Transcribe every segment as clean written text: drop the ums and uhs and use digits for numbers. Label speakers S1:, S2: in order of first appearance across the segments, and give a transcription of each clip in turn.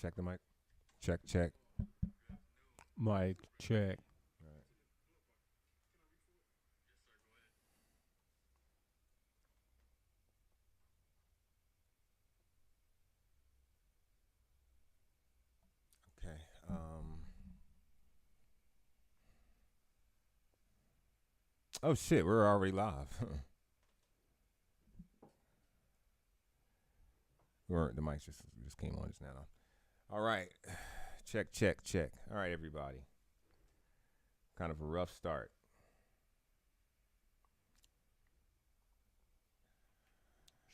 S1: Check the mic. Check, check.
S2: Mic check.
S1: All right. Okay. Oh shit, we're already live. The mic just came on just now. All right. Check, check, check. All right, everybody. Kind of a rough start.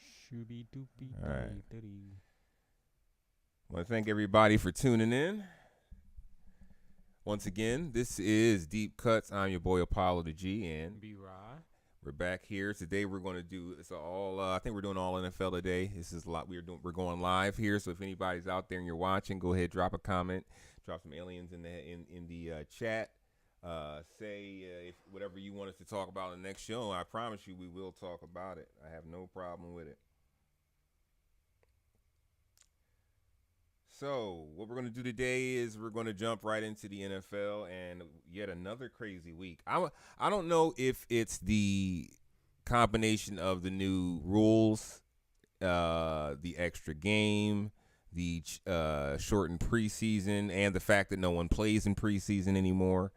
S2: Shooby doopy
S1: All right.
S2: diddy.
S1: I want to thank everybody for tuning in. Once again, this is Deep Cuts. I'm your boy Apollo the G, and
S2: B-Rod.
S1: we're back here today. We're going to do it's all. I think we're doing all NFL today. This is a lot. We're going live here. So if anybody's out there and you're watching, go ahead, drop a comment, drop some aliens in the chat. Say if whatever you want us to talk about in the next show. I promise you, we will talk about it. I have no problem with it. So what we're going to do today is we're going to jump right into the NFL and yet another crazy week. I don't know if it's the combination of the new rules, the extra game, the shortened preseason, and the fact that no one plays in preseason anymore.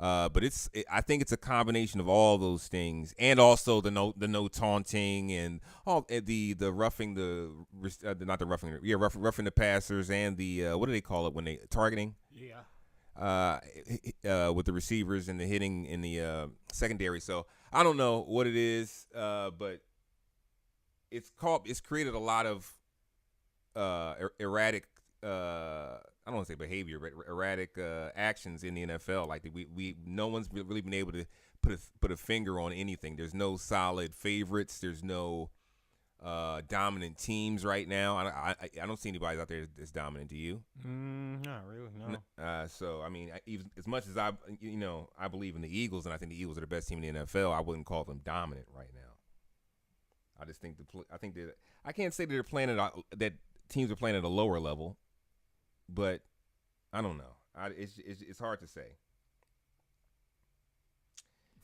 S1: But I think it's a combination of all those things, and also the no taunting and all the roughing not the roughing roughing the passers and the what do they call it when they targeting?
S2: Yeah.
S1: With the receivers and the hitting in the secondary. So I don't know what it is, but it's created a lot of erratic. I don't want to say behavior, but erratic actions in the NFL. Like no one's really been able to put a finger on anything. There's no solid favorites. There's no dominant teams right now. I don't see anybody out there that's dominant. Do you?
S2: Not really. No.
S1: So I mean, even as much as I believe in the Eagles, and I think the Eagles are the best team in the NFL. I wouldn't call them dominant right now. I just think I can't say that they're playing that teams are playing at a lower level. But I don't know. It's hard to say.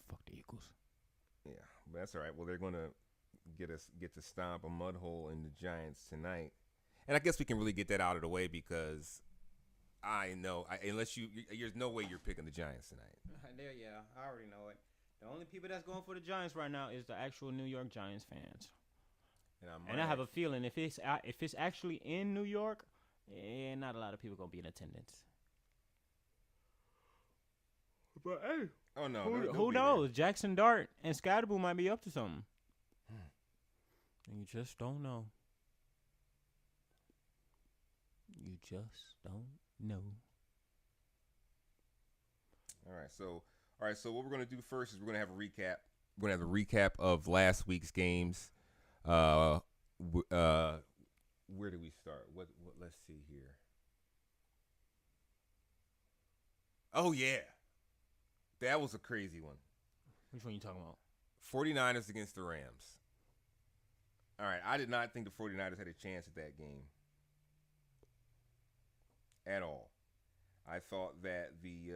S2: Fuck the Eagles.
S1: Yeah, but that's all right. Well, they're gonna get to stomp a mud hole in the Giants tonight, and I guess we can really get that out of the way because I know unless there's no way you're picking the Giants tonight.
S2: Yeah, I already know it. The only people that's going for the Giants right now is the actual New York Giants fans. And I have a feeling if it's actually in New York. Not a lot of people gonna be in attendance. But hey,
S1: oh no,
S2: who knows? Jackson Dart and Scottaboo might be up to something. You just don't know. You just don't know.
S1: All right. So what we're gonna do first is we're gonna have a recap. We're gonna have a recap of last week's games. Where do we start? What let's see here. Oh yeah. That was a crazy one.
S2: Which one you talking about?
S1: 49ers against the Rams. All right, I did not think the 49ers had a chance at that game at all. I thought that the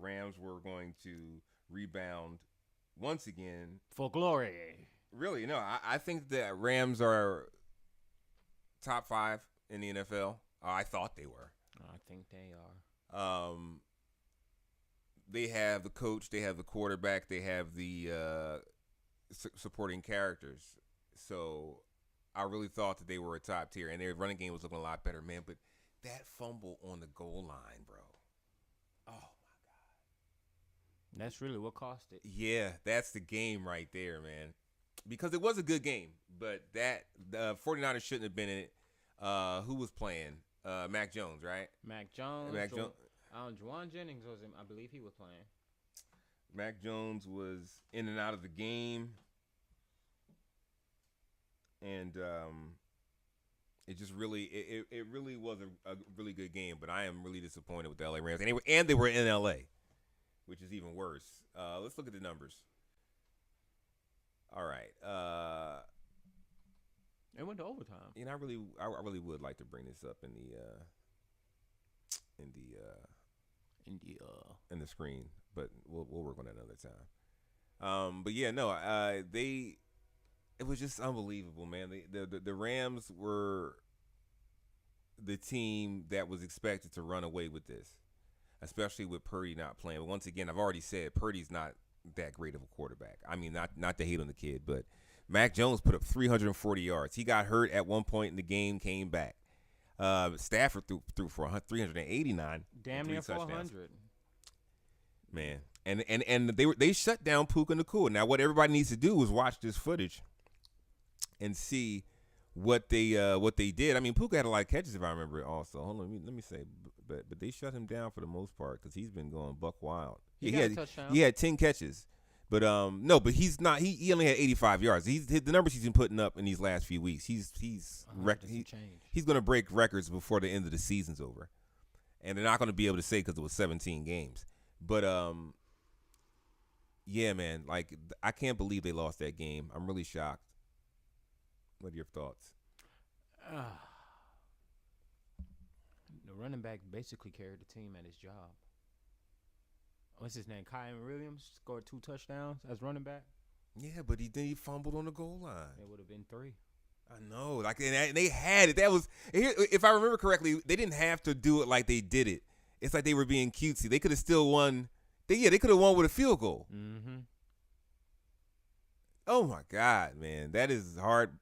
S1: Rams were going to rebound once again.
S2: For glory.
S1: Really, no, I think that Rams are top 5 in the NFL. I thought they were.
S2: I think they are.
S1: They have the coach, they have the quarterback, they have the supporting characters. So I really thought that they were a top tier, and their running game was looking a lot better, man. But that fumble on the goal line, bro. Oh, my God.
S2: That's really what cost it.
S1: Yeah, that's the game right there, man. Because it was a good game, but the 49ers shouldn't have been in it. Who was playing? Mac Jones, right?
S2: Mac Jones. Juwan Jennings was him. I believe he was playing.
S1: Mac Jones was in and out of the game. And it just really it really was a really good game, but I am really disappointed with the LA Rams. And they were in LA, which is even worse. Let's look at the numbers. All right.
S2: It went to overtime.
S1: I really would like to bring this up in in the screen, but we'll work on that another time. But yeah, no, it was just unbelievable, man. The Rams were the team that was expected to run away with this, especially with Purdy not playing. But once again, I've already said Purdy's not that great of a quarterback. I mean, not to hate on the kid, but Mac Jones put up 340 yards. He got hurt at one point in the game, came back. Stafford threw for 389.
S2: Damn near 400.
S1: Man, and they shut down Puka Nacua. Now, what everybody needs to do is watch this footage and see what they did. I mean, Puka had a lot of catches, if I remember it. Also, hold on, let me say, but they shut him down for the most part because he's been going buck wild.
S2: He
S1: had 10 catches. But no, but he's not. He only had 85 yards. The numbers he's been putting up in these last few weeks. He's going to break records before the end of the season's over, and they're not going to be able to say because it was 17 games. But yeah, man, like I can't believe they lost that game. I'm really shocked. What are your thoughts?
S2: The running back basically carried the team at his job. What's his name? Kyron Williams scored 2 touchdowns as running back.
S1: Yeah, but he fumbled on the goal line.
S2: It would have been 3.
S1: I know. Like, and they had it. That was, if I remember correctly, they didn't have to do it like they did it. It's like they were being cutesy. They could have still won. They could have won with a field goal.
S2: Mm-hmm.
S1: Oh my God, man, that is heartbreaker.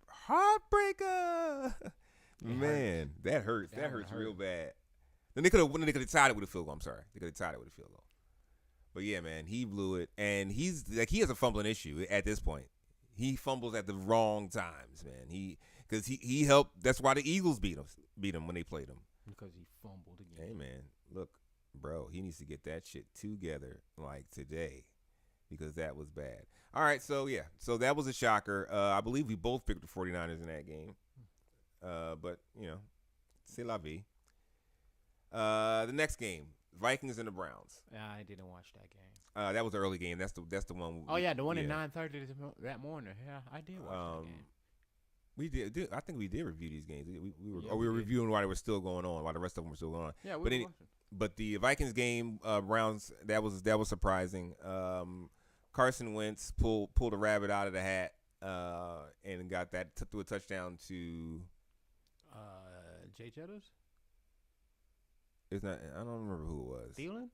S1: Man, that hurts. That hurts real bad. Then they could have tied it with a field goal. I'm sorry, they could have tied it with a field goal. But yeah, man, he blew it, and he has a fumbling issue at this point. He fumbles at the wrong times, man. Because he helped. That's why the Eagles beat him when they played him.
S2: Because he fumbled again.
S1: Hey, man, look, bro, he needs to get that shit together like today, because that was bad. All right, so yeah, so that was a shocker. I believe we both picked the 49ers in that game. But c'est la vie. The next game. Vikings and the Browns.
S2: Yeah, I didn't watch that game.
S1: That was the early game. That's the one.
S2: Oh yeah, the one at 9:30 that morning. Yeah, I did watch that game.
S1: We did. I think we did review these games. We were reviewing while they were still going on, while the rest of them were still going on.
S2: Yeah, we were watching.
S1: But the Vikings game, Browns, that was surprising. Carson Wentz pulled a rabbit out of the hat and got that threw a touchdown to
S2: Jay Jettas.
S1: It's not. I don't remember who it was.
S2: Thielen?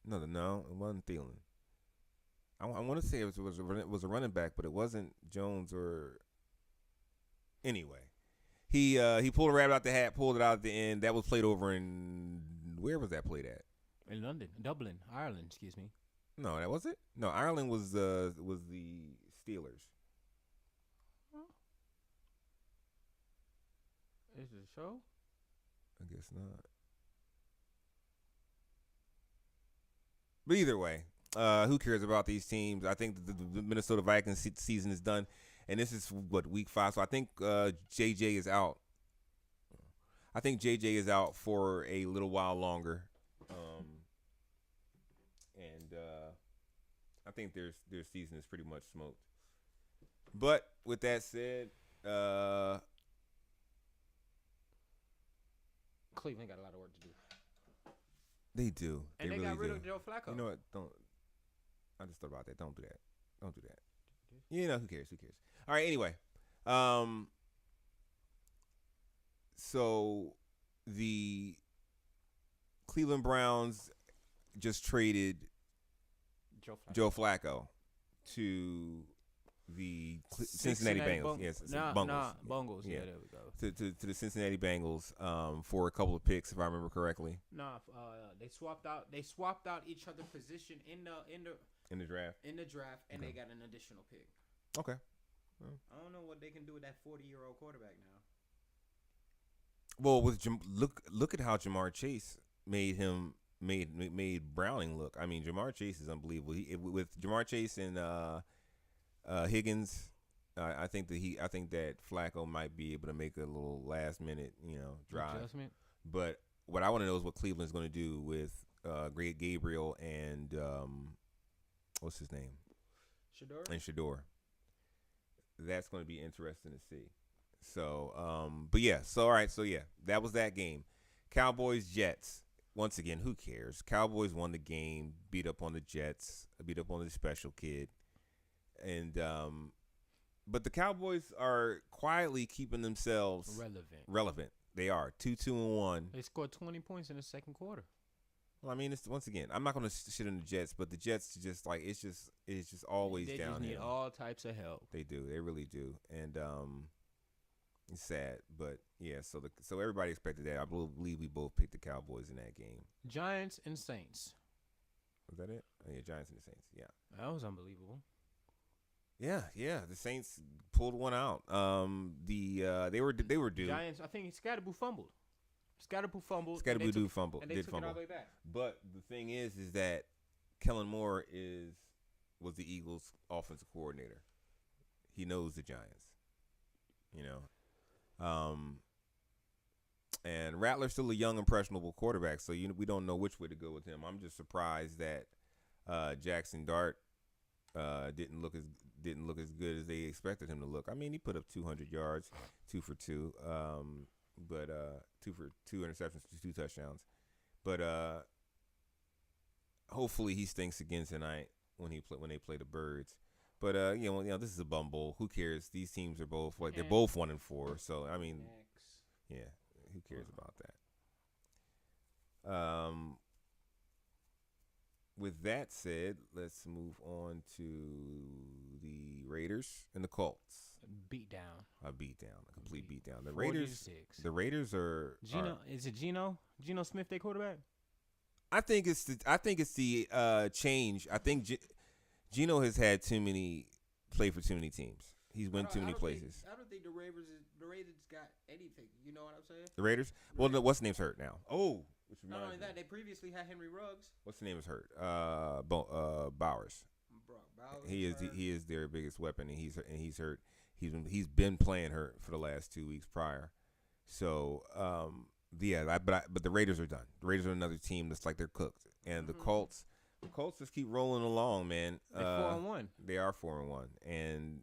S1: No, it wasn't Thielen. I want to say it was a running back, but it wasn't Jones or. Anyway, he pulled a rabbit out the hat, pulled it out at the end. That was played over in, where was that played at?
S2: In London, Dublin, Ireland. Excuse me.
S1: No, that was it. No, Ireland was the Steelers.
S2: Huh? Is it a show?
S1: I guess not. But either way, who cares about these teams? I think the Minnesota Vikings season is done, and this is week 5. So I think JJ is out. I think JJ is out for a little while longer, and I think their season is pretty much smoked. But with that said,
S2: Cleveland got a lot of work to do.
S1: They do.
S2: And they
S1: really
S2: got rid
S1: do.
S2: of Joe Flacco.
S1: You know what? I just thought about that. Don't do that. Who cares? All right, anyway. So the Cleveland Browns just traded Joe Flacco to the Cincinnati Bengals. Yes,
S2: Bungles. Yeah, there we go.
S1: To the Cincinnati Bengals for a couple of picks, if I remember correctly.
S2: They swapped out each other's position in the draft. And they got an additional pick.
S1: Okay.
S2: I don't know what they can do with that 40-year-old quarterback now.
S1: Well, look at how Jamar Chase made Browning look. I mean, Jamar Chase is unbelievable. With Jamar Chase and Higgins, I think that Flacco might be able to make a little last minute, drive.
S2: Adjustment.
S1: But what I want to know is what Cleveland's going to do with Great Gabriel and what's his name? Shador. That's going to be interesting to see. So, but yeah. So all right. So yeah, that was that game. Cowboys, Jets. Once again, who cares? Cowboys won the game, beat up on the Jets, beat up on the special kid. And but the Cowboys are quietly keeping themselves relevant. They are 2-2-1.
S2: They scored 20 points in the second quarter.
S1: Well, I mean, it's once again, I'm not going to shit on the Jets, but the Jets just like it's just always down. They just
S2: need all types of help.
S1: They do. They really do. And it's sad, but yeah. So everybody expected that. I believe we both picked the Cowboys in that game.
S2: Giants and Saints.
S1: Was that it? Oh, yeah, Giants and the Saints. Yeah,
S2: that was unbelievable.
S1: Yeah. The Saints pulled one out. They were due.
S2: Giants. I think Scatterboo fumbled. Scatterboo fumbled.
S1: Scatterboo fumbled.
S2: And they took it all the way back.
S1: But the thing is that Kellen Moore was the Eagles' offensive coordinator. He knows the Giants. You know. And Rattler's still a young, impressionable quarterback, so we don't know which way to go with him. I'm just surprised that Jackson Dart didn't look as good as they expected him to look. I mean, he put up 200 yards, 2 for 2, but 2 for 2 interceptions, 2 touchdowns. But hopefully he stinks again tonight when they play the Birds. But this is a bum bowl. Who cares? These teams are both they're both 1-4. So I mean, yeah, who cares about that? With that said, let's move on to the Raiders and the Colts. A complete beat down. The Raiders are Geno.
S2: Is it Geno Smith, their quarterback?
S1: I think it's the change. I think Geno has had played for too many teams. He's went too many places.
S3: I don't think the Raiders got anything. You know what I'm saying?
S1: The Raiders? Well, no, what's the name's hurt now? Oh,
S3: not only that, they previously had Henry Ruggs.
S1: What's the name is hurt? Bowers.
S3: Bowers.
S1: He is their biggest weapon, and he's hurt. He's been playing hurt for the last 2 weeks prior. So but the Raiders are done. The Raiders are another team that's like they're cooked, and the Colts just keep rolling along, man.
S2: They're 4-1.
S1: They are 4-1, and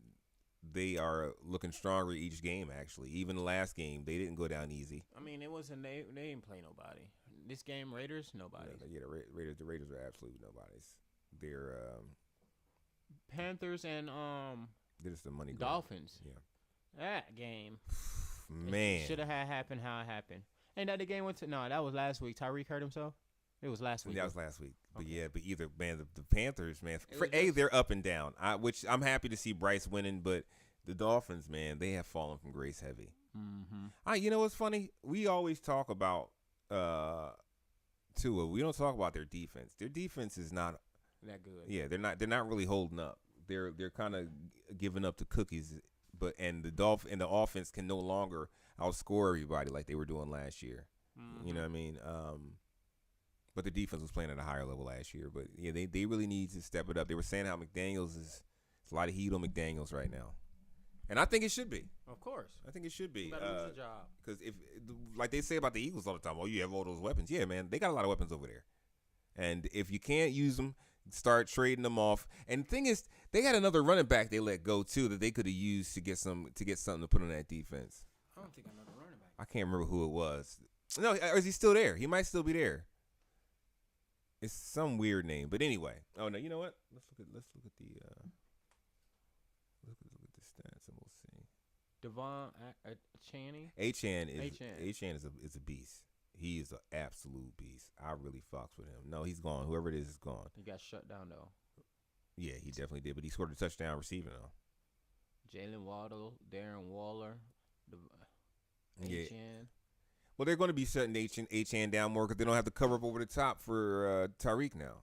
S1: they are looking stronger each game. Actually, even the last game, they didn't go down easy.
S2: I mean, it wasn't they didn't play nobody. This game, Raiders, nobody.
S1: Yeah, the Raiders are absolutely nobody's. They're
S2: Panthers and
S1: they're just the money
S2: Dolphins.
S1: Yeah,
S2: that game,
S1: man,
S2: should have happened how it happened. Ain't that the game went to? No, that was last week. Tyreek hurt himself. It was last week.
S1: That was last week. Okay. But either man, the Panthers, man, they're up and down. Which I'm happy to see Bryce winning, but the Dolphins, man, they have fallen from grace heavy.
S2: Mm-hmm.
S1: You know what's funny? We always talk about Tua. We don't talk about their defense. Their defense is not
S2: that good.
S1: Yeah, they're not really holding up. They're kind of giving up to cookies. And the offense can no longer outscore everybody like they were doing last year.
S2: Mm-hmm.
S1: You know what I mean? But the defense was playing at a higher level last year. But yeah, they really need to step it up. They were saying how McDaniels is a lot of heat on McDaniels right now, and I think it should be.
S2: Of course,
S1: I think it should be.
S2: Better lose the job.
S1: Because if, like they say about the Eagles all the time, oh, you have all those weapons. Yeah, man, they got a lot of weapons over there, and if you can't use them, start trading them off. And the thing is, they got another running back they let go too that they could have used to get something to put on that defense.
S3: I don't think another running back.
S1: I can't remember who it was. No, or is he still there? He might still be there. It's some weird name, but anyway. Oh no, you know what? Let's look at the stats and we'll see.
S2: Devon Chaney.
S1: Achane is a beast. He is an absolute beast. I really fucks with him. No, he's gone. Whoever it is gone.
S2: He got shut down though.
S1: Yeah, he definitely did, but he scored a touchdown receiving though.
S2: Jalen Waddle, Darren Waller, Achane.
S1: Yeah. Well, they're going to be shutting Achane down more because they don't have to cover up over the top for Tyreek now.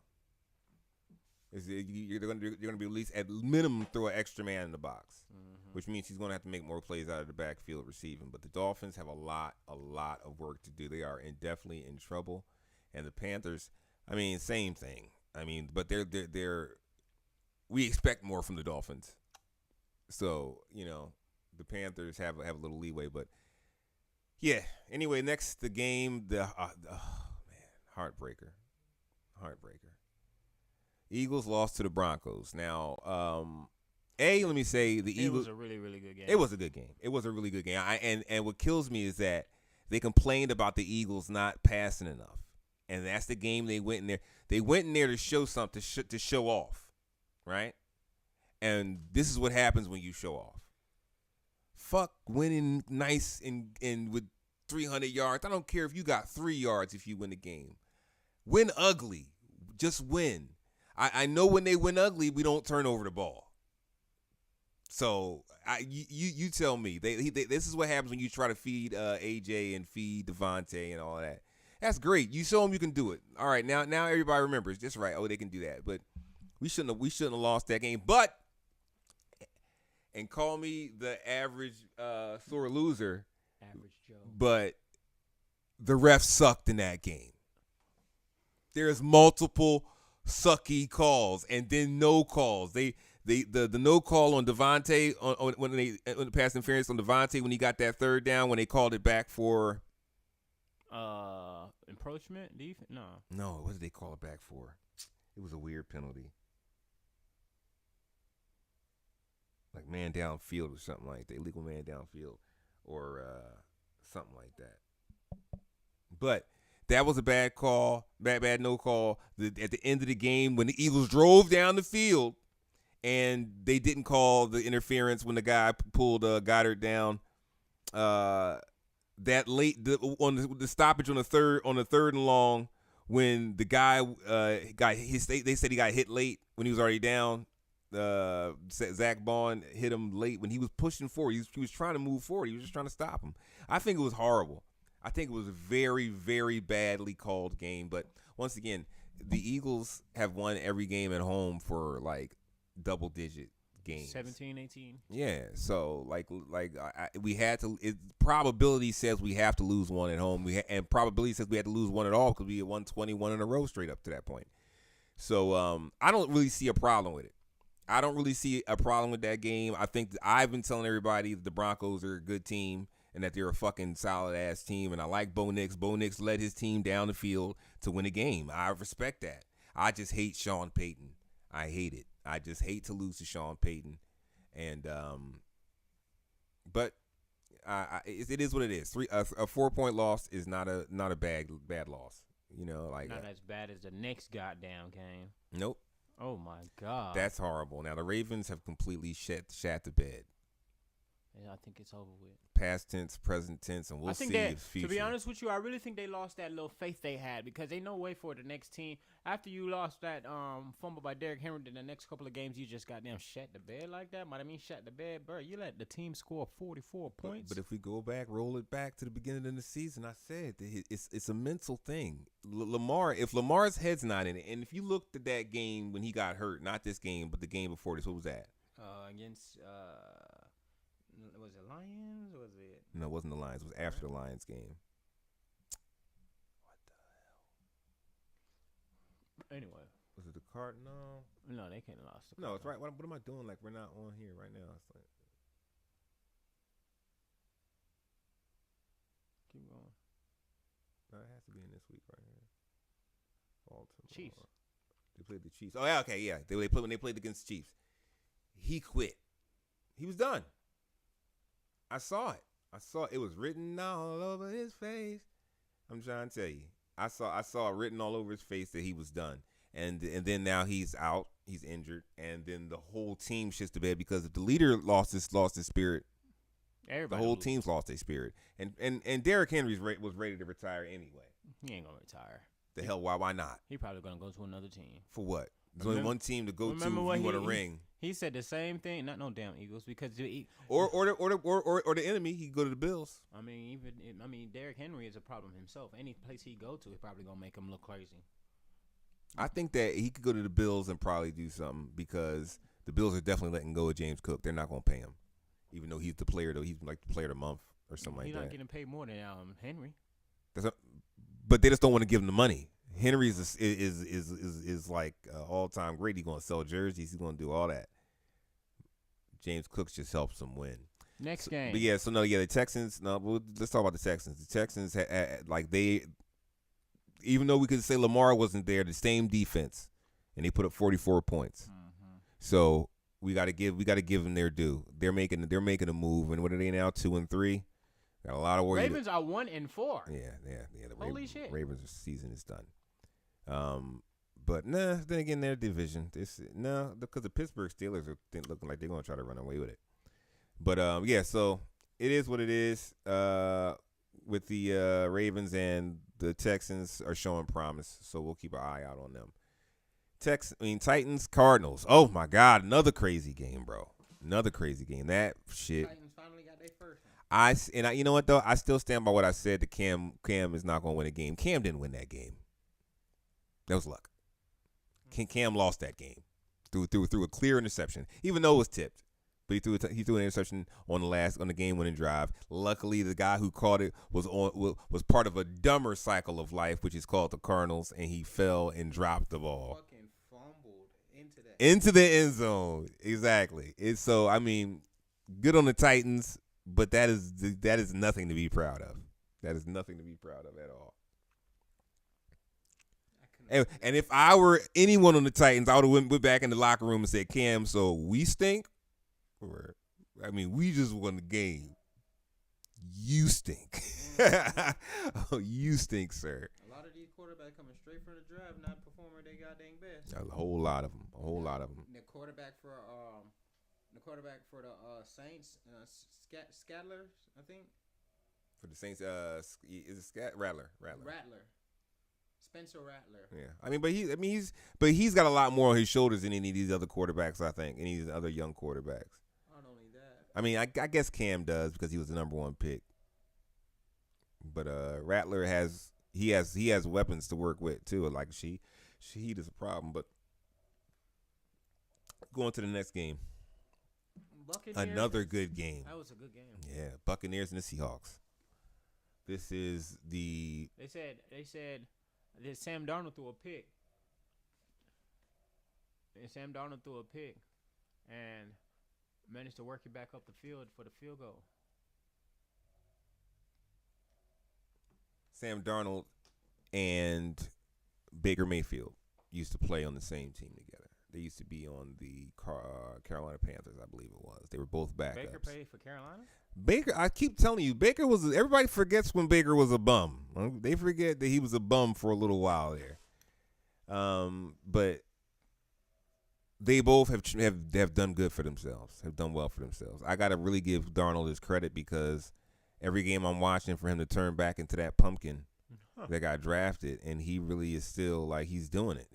S1: You're going to be at least at minimum throw an extra man in the box, which means he's going to have to make more plays out of the backfield receiving. But the Dolphins have a lot of work to do. They are definitely in trouble, and the Panthers, I mean, same thing. I mean, but they're we expect more from the Dolphins, so the Panthers have a little leeway, but. Yeah. Anyway, next the game, heartbreaker. Eagles lost to the Broncos. Now, let me say the Eagles.
S2: It was a really, really good game.
S1: It was a good game. It was a really good game. And what kills me is that they complained about the Eagles not passing enough. And that's the game they went in there. They went in there to show something, to show off, right? And this is what happens when you show off. Fuck winning nice and with 300 yards. I don't care if you got 3 yards if you win the game. Win ugly. Just win. I know when they win ugly, we don't turn over the ball. So you tell me. This is what happens when you try to feed AJ and feed Devontae and all that. That's great. You show them you can do it. All right, now everybody remembers. Just right. Oh, they can do that. But we shouldn't have lost that game. But and call me the average sore loser.
S2: Average Joe. But
S1: the refs sucked in that game. There's multiple sucky calls and then no calls. The no call on Devontae on when the pass interference on Devontae when he got that third down when they called it back for
S2: encroachment.
S1: No, what did they call it back for? It was a weird penalty. Like man downfield or something like that. Illegal man downfield or something like that. But that was a bad call, bad no call. At the end of the game, when the Eagles drove down the field and they didn't call the interference when the guy pulled Goddard down, that late on the stoppage on the third and long when the guy they said he got hit late when he was already down. Zach Bond hit him late when he was pushing forward. He was trying to move forward. He was just trying to stop him. I think it was horrible. I think it was a very, very badly called game. But once again, the Eagles have won every game at home for like double-digit games.
S2: 17, 18.
S1: Yeah, so we had to. Probability says we have to lose one at home. And probability says we had to lose one at all because we had won 21 in a row straight up to that point. So I don't really see a problem with it. I don't really see a problem with that game. I think I've been telling everybody that the Broncos are a good team and that they're a fucking solid-ass team, and I like Bo Nix. Bo Nix led his team down the field to win a game. I respect that. I just hate Sean Payton. I hate it. I just hate to lose to Sean Payton. And but it is what it is. A 4-point loss is not a bad loss. You know, like
S2: not as bad as the next goddamn game.
S1: Nope.
S2: Oh my God.
S1: That's horrible. Now the Ravens have completely shat the bed.
S2: Yeah, I think it's over with.
S1: Past tense, present tense, and we'll see if future.
S2: To be honest with you, I really think they lost that little faith they had because they no way for the next team. After you lost that fumble by Derrick Henry, in the next couple of games, you just goddamn shat the bed like that. Shat the bed, bro. You let the team score 44 points.
S1: But if we go back, roll it back to the beginning of the season, I said it's a mental thing. If Lamar's head's not in it, and if you looked at that game when he got hurt, not this game, but the game before this, what was that?
S2: Against was it Lions? Or was it?
S1: No, it wasn't the Lions. It was after the Lions game. What the hell?
S2: Anyway.
S1: Was it the Cardinals?
S2: No, they can't have lost.
S1: No, it's right. What am I doing? Like, we're not on here right now. It's like,
S2: keep going.
S1: No, it has to be in this week right here. Baltimore.
S2: Chiefs.
S1: They played the Chiefs. Oh, yeah, okay, yeah. When they played against the Chiefs. He quit. He was done. I saw it. It was written all over his face. I'm trying to tell you. I saw it written all over his face that he was done. And then now he's out. He's injured. And then the whole team shits the bed because if the leader lost his spirit,
S2: everybody
S1: the whole team's lost their spirit. And Derrick Henry was ready to retire anyway.
S2: He ain't gonna retire.
S1: The hell? Why not?
S2: He probably gonna go to another team.
S1: For what? There's only one team to go to if you want a ring.
S2: He said the same thing. Not no damn Eagles because
S1: or the enemy. He could go to the Bills.
S2: I mean, Derrick Henry is a problem himself. Any place he go to, he probably gonna make him look crazy.
S1: I think that he could go to the Bills and probably do something because the Bills are definitely letting go of James Cook. They're not gonna pay him, even though he's the player. Though he's like the player of the month or something like that.
S2: He's not getting paid more than Henry.
S1: But they just don't want to give him the money. Henry is like all time great. He's gonna sell jerseys. He's gonna do all that. James Cook just helps them win.
S2: Next game.
S1: But yeah, the Texans. Let's talk about the Texans. The Texans even though we could say Lamar wasn't there, the same defense, and they put up 44 points.
S2: Mm-hmm.
S1: So we got to give them their due. They're making a move, and what are they now? 2-3. Got a lot of work.
S2: Ravens are 1-4.
S1: Yeah. The
S2: Holy shit.
S1: Ravens' season is done. But nah. Then again, their division. Because the Pittsburgh Steelers are looking like they're gonna try to run away with it. But yeah. So it is what it is. With the Ravens and the Texans are showing promise, so we'll keep an eye out on them. Titans, Cardinals. Oh my God, another crazy game, bro. Another crazy game. That shit.
S3: Titans finally got their first one.
S1: You know what though? I still stand by what I said. That Cam is not going to win a game. Cam didn't win that game. That was luck. Cam lost that game through a clear interception, even though it was tipped. But he threw an interception on the game-winning drive. Luckily, the guy who caught it was part of a dumber cycle of life, which is called the Cardinals, and he fell and dropped the ball.
S3: Fucking fumbled
S1: into the end zone. Exactly. Good on the Titans, but that is nothing to be proud of. That is nothing to be proud of at all. And if I were anyone on the Titans, I would have went back in the locker room and said, Cam, so we stink? We just won the game. You stink. Oh, you stink, sir.
S3: A lot of these quarterbacks coming straight from the draft, not performing their goddamn best.
S1: A whole lot of them.
S3: The quarterback for the Saints, Scadler, I think.
S1: For the Saints, is it Rattler?
S3: Spencer Rattler.
S1: Yeah, but he's got a lot more on his shoulders than any of these other quarterbacks. I think any of these other young quarterbacks.
S3: Not only that.
S1: I guess Cam does because he was the number one pick. But Rattler has weapons to work with too. Like Shaheed is a problem. But going to the next game.
S2: Buccaneers.
S1: Another good game.
S2: That was a good game.
S1: Yeah, Buccaneers and the Seahawks. This is the.
S2: They said that Sam Darnold threw a pick. And managed to work it back up the field for the field goal.
S1: Sam Darnold and Baker Mayfield used to play on the same team together. They used to be on the Carolina Panthers, I believe it was. They were both backups.
S2: Baker played for Carolina?
S1: Baker, I keep telling you, everybody forgets when Baker was a bum. They forget that he was a bum for a little while there. But they both have done good for themselves, have done well for themselves. I got to really give Darnold his credit because every game I'm watching for him to turn back into that pumpkin that got drafted, and he really is still like he's doing it.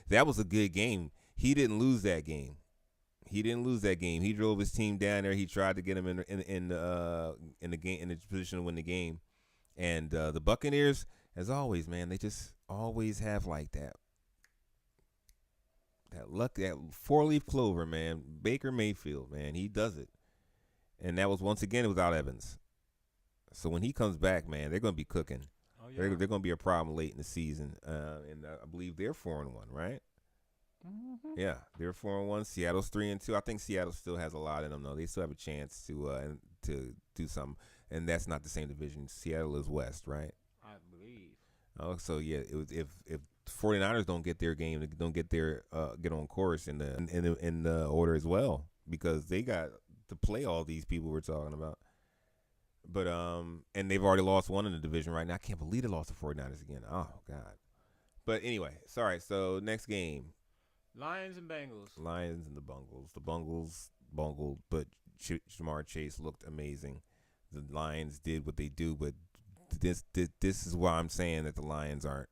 S1: That was a good game. He didn't lose that game. He drove his team down there. He tried to get him in the game, in the position to win the game. And the Buccaneers, as always, man, they just always have like that luck, that 4-leaf clover, man. Baker Mayfield, man, he does it. And that was once again without Evans. So when he comes back, man, they're going to be cooking. Oh, yeah. They're going to be a problem late in the season. And I believe they're 4-1, right? Mm-hmm. Yeah, they're 4-1. Seattle's 3-2. I think Seattle still has a lot in them, though. They still have a chance to do something. And that's not the same division. Seattle is West, right?
S2: I believe.
S1: Oh, so yeah, if 49ers don't get their game, don't get on course in the order as well, because they got to play all these people we're talking about. But and they've already lost one in the division right now. I can't believe they lost the 49ers again. Oh God. But anyway, sorry. So next game.
S2: Lions and Bengals.
S1: Lions and the Bengals. The Bengals bungled, but Jamar Chase looked amazing. The Lions did what they do, but this is why I'm saying that the Lions aren't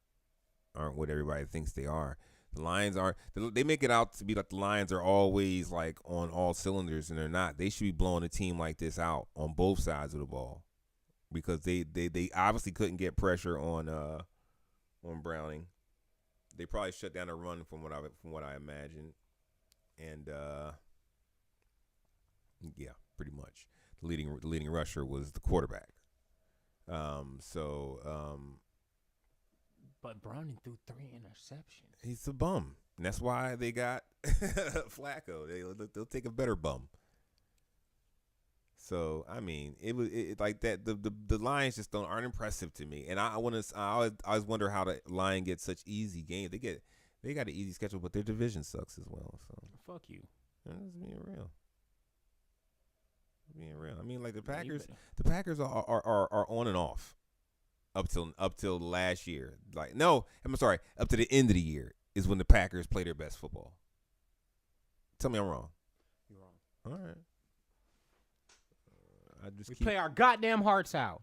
S1: what everybody thinks they are. The Lions are. They make it out to be like the Lions are always like on all cylinders, and they're not. They should be blowing a team like this out on both sides of the ball, because they obviously couldn't get pressure on Browning. They probably shut down a run from what I imagine, and yeah, pretty much the leading rusher was the quarterback.
S2: But Browning threw 3 interceptions.
S1: He's a bum, and that's why they got Flacco. They'll take a better bum. So I mean, it like that. The Lions just aren't impressive to me, and I always wonder how the Lions get such easy games. They got an easy schedule, but their division sucks as well. So
S2: fuck you.
S1: That's being real. Being real. I mean, like the Packers are on and off up till last year. Like no, I'm sorry, up to the end of the year is when the Packers play their best football. Tell me I'm wrong.
S2: You're wrong.
S1: All right.
S2: We play our goddamn hearts out.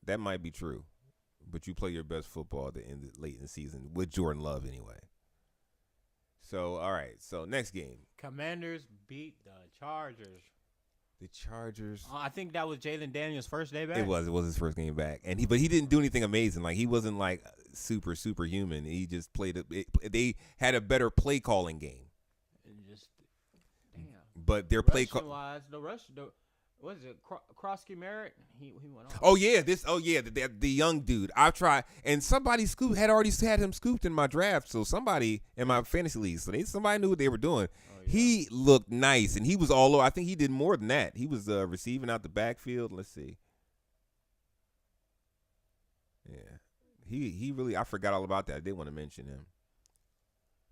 S1: That might be true, but you play your best football at the end, late in the season with Jordan Love anyway. So all right. So next game,
S2: Commanders beat the Chargers.
S1: The Chargers.
S2: I think that was Jalen Daniels' first day back.
S1: It was his first game back, but he didn't do anything amazing. Like he wasn't like superhuman. He just played. They had a better play calling game.
S2: And just damn.
S1: But their play
S2: wise, what is it? Krosky Merritt. He went off.
S1: Oh yeah, the young dude. I've tried, and somebody had already had him scooped in my draft. So somebody in my fantasy league, somebody knew what they were doing. Oh, yeah. He looked nice, and he was all over. I think he did more than that. He was receiving out the backfield. Let's see. Yeah, he really. I forgot all about that. I did want to mention him.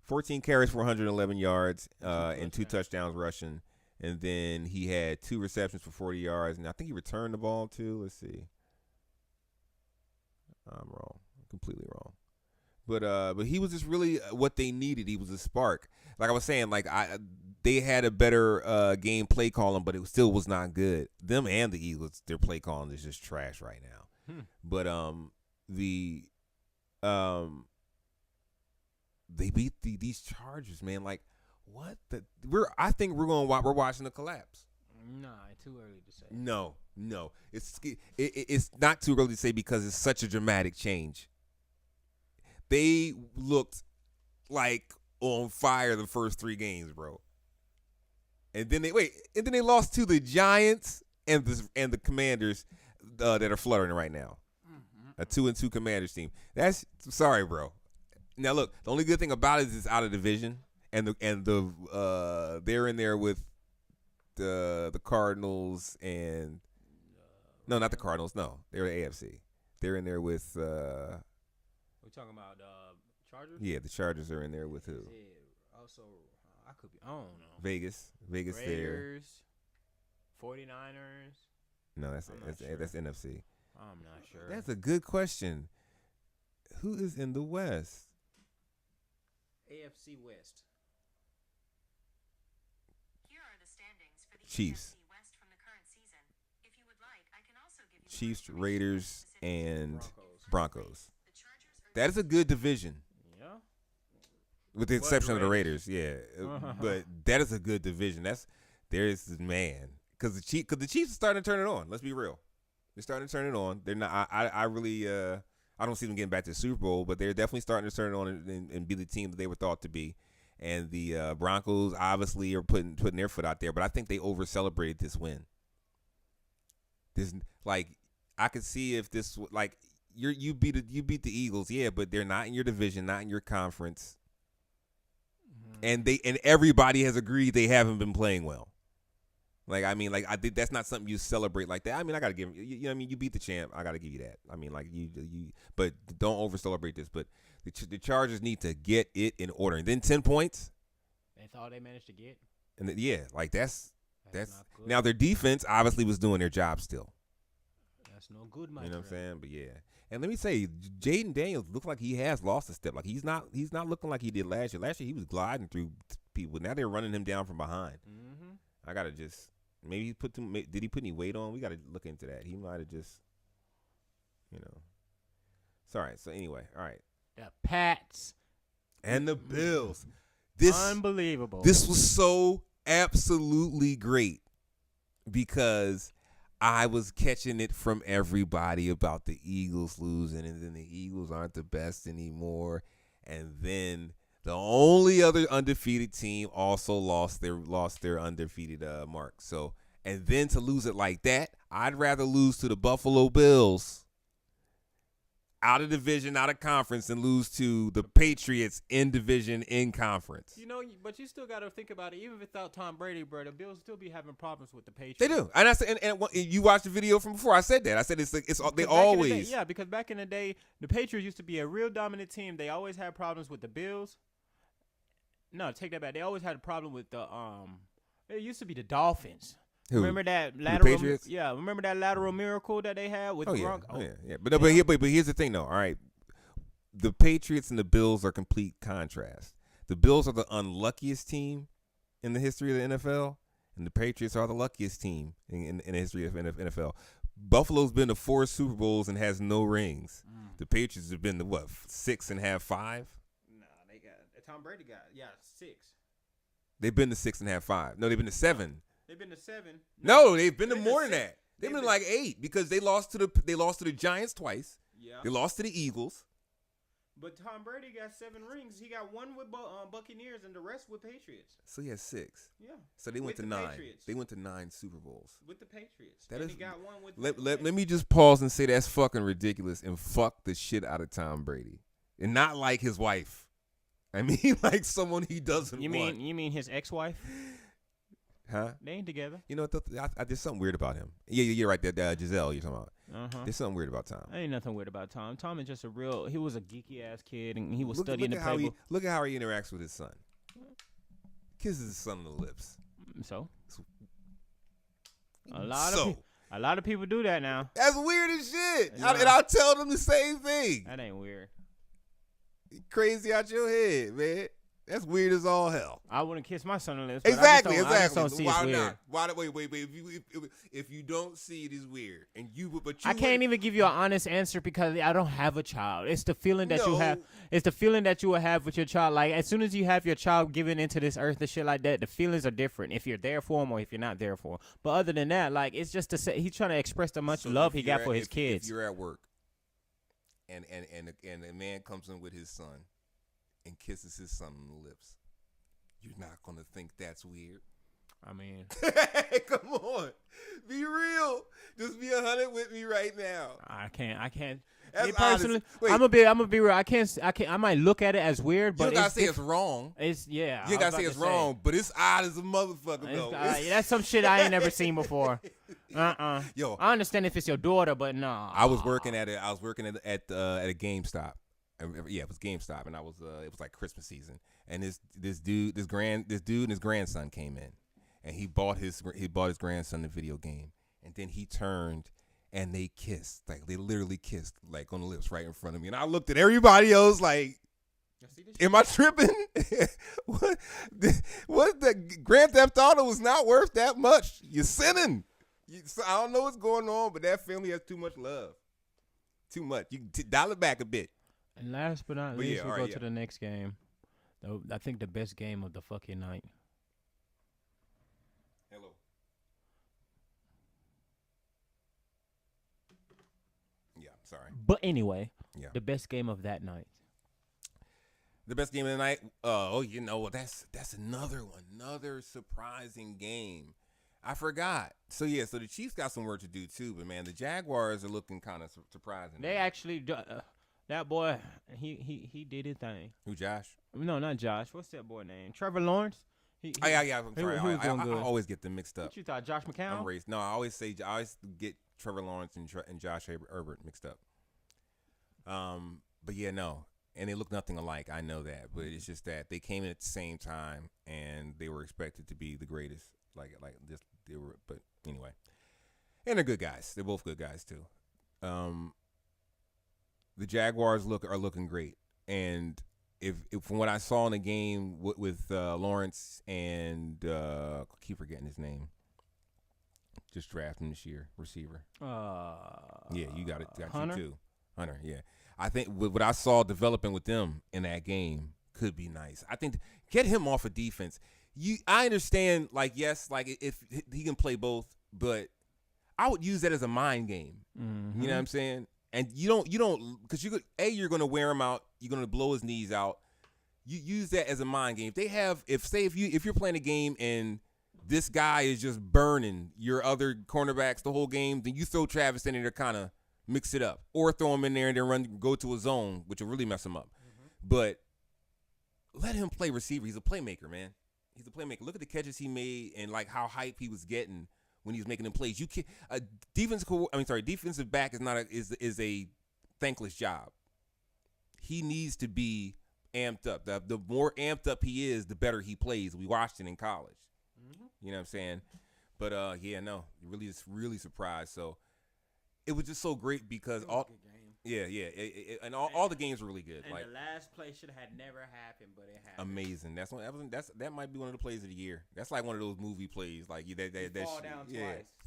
S1: 14 carries for 111 yards, and 2 touchdowns rushing. And then he had 2 receptions for 40 yards, and I think he returned the ball too. Let's see. I'm wrong. I'm completely wrong. But he was just really what they needed. He was a spark. Like I was saying, they had a better game play calling, but it still was not good. Them and the Eagles, their play calling is just trash right now. But they beat these Chargers, man. Like. What I think we're watching a collapse.
S2: Nah, too early to say.
S1: No, it's not too early to say because it's such a dramatic change. They looked like on fire the first 3 games, bro. And then they lost to the Giants and the Commanders that are fluttering right now. A 2-2 Commanders team. That's sorry, bro. Now look, the only good thing about it is it's out of division. And they're in there with the Cardinals and no, not the Cardinals. No, they're the AFC. They're in there with.
S2: We're talking about Chargers.
S1: Yeah, the Chargers are in there with who?
S2: Also, I could be. I don't know.
S1: Vegas
S2: Raiders,
S1: there.
S2: 49ers.
S1: No, that's NFC.
S2: I'm not sure.
S1: That's a good question. Who is in the West?
S3: AFC West.
S1: Chiefs. Chiefs, Raiders, and Broncos. That is a good division.
S2: Yeah.
S1: With the exception of the Raiders, yeah. But that is a good division. Because the Chiefs are starting to turn it on. Let's be real. They're starting to turn it on. They're not. I really. I don't see them getting back to the Super Bowl, but they're definitely starting to turn it on and be the team that they were thought to be. And the Broncos obviously are putting their foot out there, but I think they over-celebrated this win. I could see if this you beat the Eagles, yeah, but they're not in your division, not in your conference, and everybody has agreed they haven't been playing well. I think that's not something you celebrate like that. I mean, I gotta give you know what I mean, you beat the champ. I gotta give you that. I mean, but don't over celebrate this. But the Chargers need to get it in order. And then 10 points.
S2: That's all they managed to get.
S1: And that's now their defense obviously was doing their job still.
S2: That's no good, my
S1: You know what I'm saying? But yeah. And let me say, Jaden Daniels looks like he has lost a step. Like he's not looking like he did last year. Last year he was gliding through people. Now they're running him down from behind.
S2: Mm-hmm.
S1: I gotta just. Maybe did he put any weight on? We got to look into that. He might have just, Sorry. So anyway, all right.
S2: The Pats.
S1: And the Bills.
S2: Unbelievable.
S1: This was so absolutely great because I was catching it from everybody about the Eagles losing, and then the Eagles aren't the best anymore. And then the only other undefeated team also lost their undefeated mark. So, and then to lose it like that, I'd rather lose to the Buffalo Bills out of division, out of conference, than lose to the Patriots in division, in conference.
S2: But you still got to think about it. Even without Tom Brady, bro, the Bills still be having problems with the Patriots.
S1: They do, and I said, and you watched the video from before. I said that. I said they always.
S2: Because back in the day, the Patriots used to be a real dominant team. They always had problems with the Bills. No, take that back. They always had a problem with the It used to be the Dolphins.
S1: Who?
S2: Remember that
S1: The
S2: lateral?
S1: Patriots?
S2: Yeah, remember that lateral miracle that they had with Gronk?
S1: Yeah. But here's the thing, though. All right, the Patriots and the Bills are complete contrast. The Bills are the unluckiest team in the history of the NFL, and the Patriots are the luckiest team in the history of NFL. Buffalo's been to 4 Super Bowls and has no rings. The Patriots have been to 6 and have 5.
S2: Nah, they got Tom Brady got 6.
S1: They've been to 6 and have 5. No, they've been to 7.
S2: They've been to 7.
S1: No, they've been to more than that. They've been like 8 because they lost to the Giants twice.
S2: Yeah.
S1: They lost to the Eagles.
S2: But Tom Brady got 7 rings. He got 1 with Buccaneers and the rest with Patriots.
S1: So he has 6.
S2: Yeah.
S1: So they went to 9.
S2: Patriots.
S1: They went to 9 Super Bowls.
S2: With the Patriots.
S1: That
S2: and
S1: is,
S2: he got 1 with
S1: let me just pause and say that's fucking ridiculous and fuck the shit out of Tom Brady. And not like his wife. I mean like someone he doesn't want.
S2: You mean his ex-wife?
S1: Huh?
S2: They ain't together.
S1: You know what? There's something weird about him. Yeah, you're right. That Giselle you're talking about. There's something weird about Tom.
S2: Ain't nothing weird about Tom. Tom is just he was a geeky ass kid, and he was studying the playbook.
S1: Look at how he interacts with his son. Kisses his son on the lips.
S2: So a lot of people do that now.
S1: That's weird as shit.
S2: Yeah.
S1: And I'll tell them the same thing.
S2: That ain't weird.
S1: Crazy out your head, man. That's weird as all hell.
S2: I wouldn't kiss my son on the lips.
S1: Exactly.
S2: I just don't see
S1: Why
S2: it's weird.
S1: not? Why? Wait. If you don't see it is weird, and
S2: I can't even give you an honest answer because I don't have a child. It's the feeling that you have. It's the feeling that you will have with your child. Like as soon as you have your child given into this earth and shit like that, the feelings are different. If you're there for him or if you're not there for him. But other than that, like it's just to say he's trying to express the much love he got for his kids.
S1: If you're at work, and a man comes in with his son, and kisses his son on the lips. You're not going to think that's weird.
S2: I mean.
S1: Come on. Be real. Just be 100 with me right now.
S2: I can't.
S1: That's
S2: me personally,
S1: Wait,
S2: I'm gonna be real. I can't. I might look at it as weird, but
S1: you gotta say it's wrong.
S2: It's yeah.
S1: You gotta say it's wrong, but it's odd as a motherfucker though.
S2: That's some shit I ain't never seen before. Yo, I understand if it's your daughter, but no.
S1: I was working at a GameStop. Yeah, it was GameStop, and it was like Christmas season, and this dude and his grandson came in, and he bought his grandson the video game, and then he turned and they kissed, like they literally kissed, like on the lips right in front of me, and I looked at everybody else like, am I tripping? What the Grand Theft Auto was not worth that much. You're sinning. I don't know what's going on, but that family has too much love, too much. You can dial it back a bit.
S2: And last but not least, we go to the next game. I think the best game of the fucking night.
S1: Hello. Yeah, sorry.
S2: But anyway, the best game of that night.
S1: The best game of the night? That's another one. Another surprising game. I forgot. So the Chiefs got some work to do too, but man, the Jaguars are looking kind of surprising.
S2: They actually that boy, he did his thing.
S1: Who, Josh?
S2: No, not Josh. What's that boy name? Trevor Lawrence?
S1: Yeah. I'm sorry. I always get them mixed up.
S2: What you thought, Josh McCown?
S1: I'm racist. No, I always get Trevor Lawrence and Josh Herbert mixed up. But yeah, no. And they look nothing alike. I know that. But it's just that they came in at the same time, and they were expected to be the greatest. Like this, they were. But anyway. And they're good guys. They're both good guys, too. The Jaguars are looking great, and if from what I saw in the game with Lawrence and I keep forgetting his name, just drafting this year, receiver. Yeah, you got it. Got
S2: Hunter?
S1: You too, Hunter. Yeah, I think what I saw developing with them in that game could be nice. I think get him off of defense. I understand, like yes, like if he can play both, but I would use that as a mind game.
S2: Mm-hmm.
S1: You know what I'm saying? And you don't, because you're going to wear him out. You're going to blow his knees out. You use that as a mind game. If you're playing a game and this guy is just burning your other cornerbacks the whole game, then you throw Travis in there to kind of mix it up, or throw him in there and then go to a zone, which will really mess him up. Mm-hmm. But let him play receiver. He's a playmaker, man. He's a playmaker. Look at the catches he made and like how hype he was getting when he was making them plays. You can't defensive back is a thankless job. He needs to be amped up. The more amped up he is, the better he plays. We watched it in college. Mm-hmm. You know what I'm saying? But yeah, no, really surprised. So it was just so great because
S3: It was a good game.
S1: And all the games were really good.
S2: And
S1: like
S2: the last play should have never happened, but it happened.
S1: amazing. That might be one of the plays of the year. That's like one of those movie plays. Like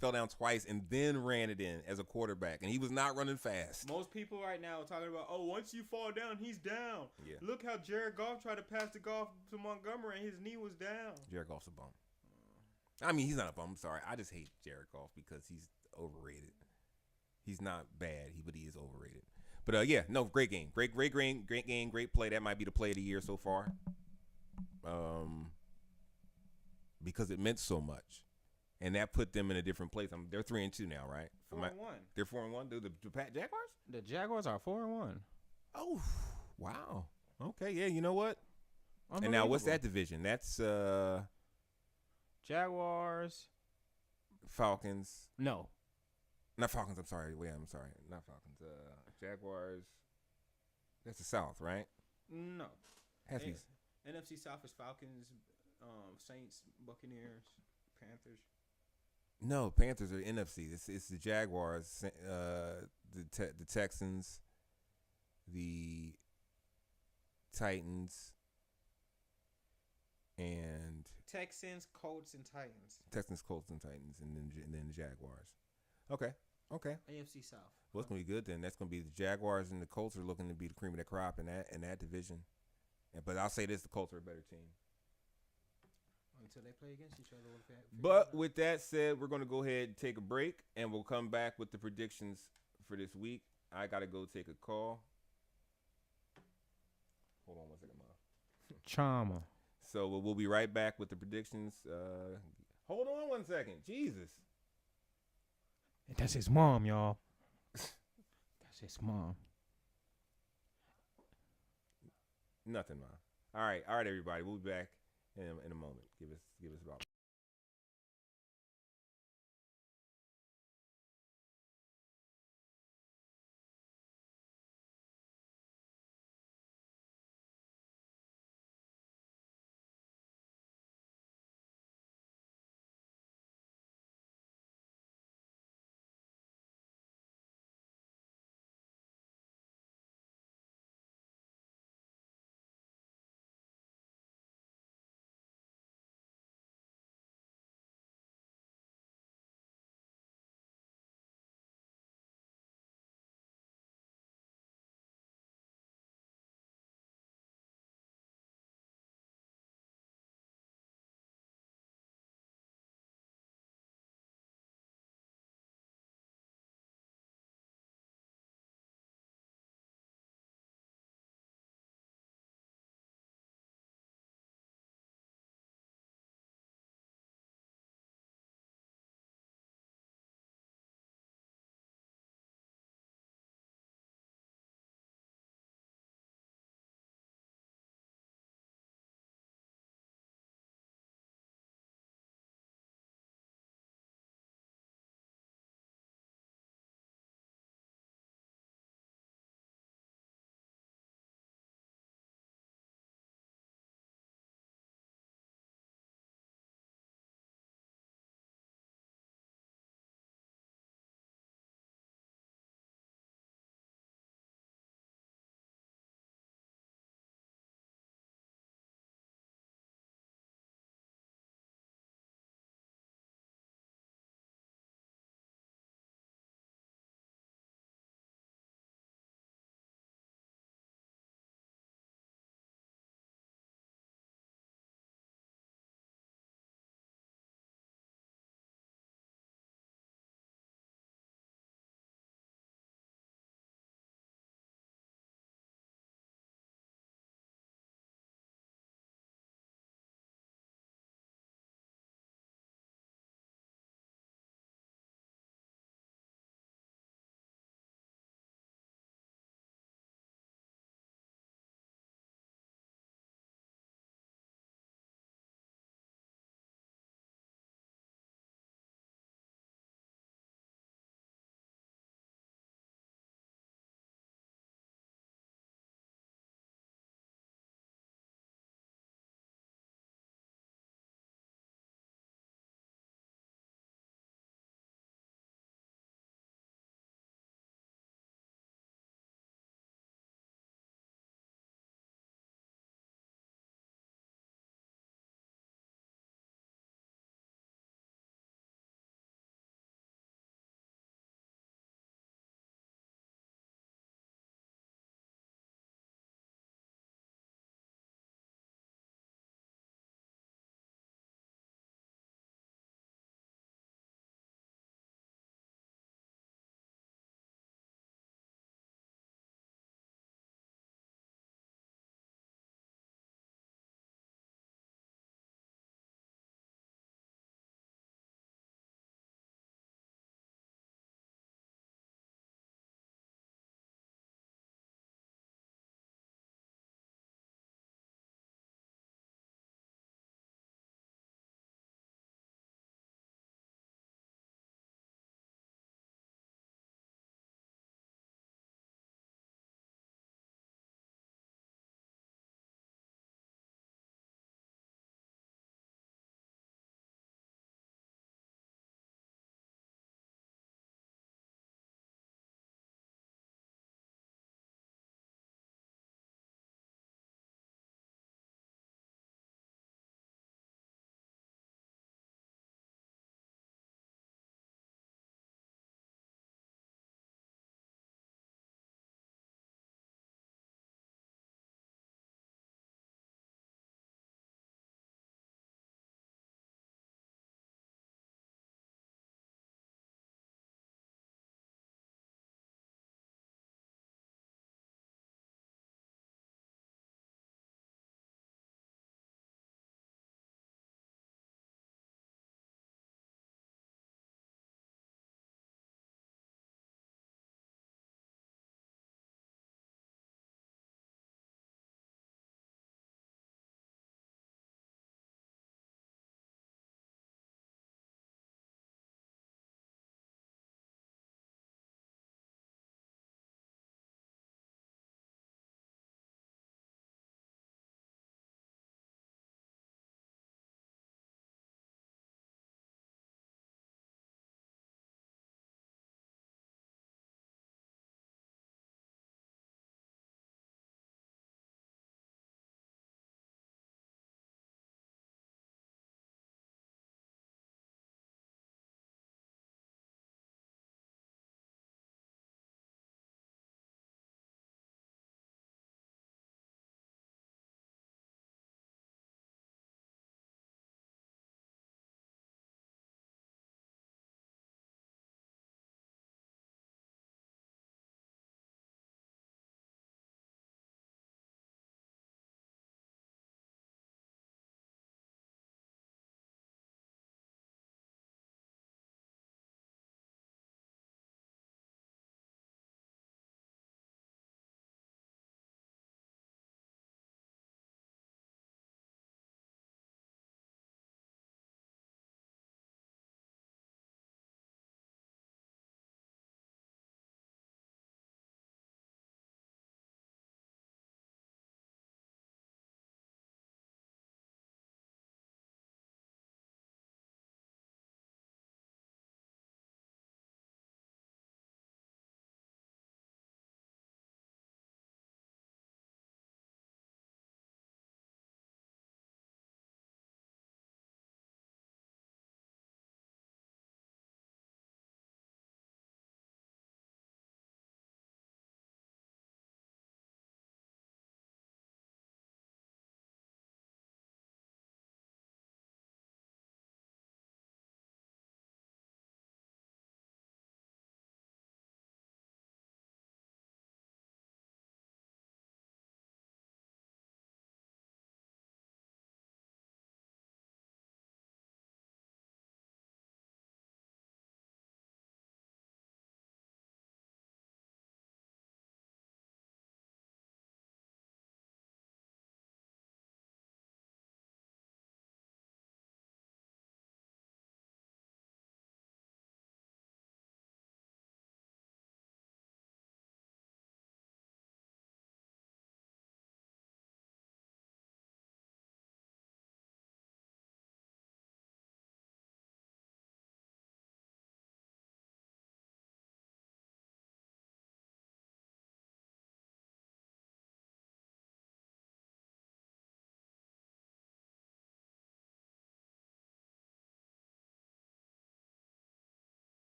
S1: fell down twice and then ran it in as a quarterback, and he was not running fast.
S2: Most people right now are talking about, once you fall down, he's down.
S1: Yeah.
S2: Look how Jared Goff tried to pass the golf to Montgomery, and his knee was down.
S1: Jared Goff's a bum. I mean, he's not a bum. I'm sorry. I just hate Jared Goff because he's overrated. He's not bad, but he is overrated. But yeah, no, great game, great game, great play. That might be the play of the year so far, because it meant so much, and that put them in a different place. They're 3-2 now, right?
S2: 4-1.
S1: They're 4-1. The Jaguars?
S2: The Jaguars are 4-1.
S1: Oh, wow. Okay, yeah. You know what? And now, what's that division? That's
S2: Jaguars,
S1: Falcons.
S2: No.
S1: Not Falcons. I'm sorry. I'm sorry. Not Falcons. Jaguars. That's the South, right?
S2: No.
S1: NFC
S2: South is Falcons, Saints, Buccaneers, Panthers.
S1: No, Panthers are NFC. It's the Jaguars, the Texans, the Titans, and
S3: Texans, Colts, and Titans.
S1: And then the Jaguars. Okay.
S3: AFC South.
S1: Well, it's gonna be good then. That's gonna be the Jaguars and the Colts are looking to be the cream of the crop in that division. But I'll say this: the Colts are a better team.
S3: Until they play against each other.
S1: But with that said, we're gonna go ahead and take a break, and we'll come back with the predictions for this week. I gotta go take a call. Hold on one second, Mom.
S2: Chama.
S1: So we'll be right back with the predictions. Hold on one second. Jesus.
S2: That's his mom, y'all. That's his mom.
S1: Nothing, Mom. All right, everybody. We'll be back in a moment. Give us about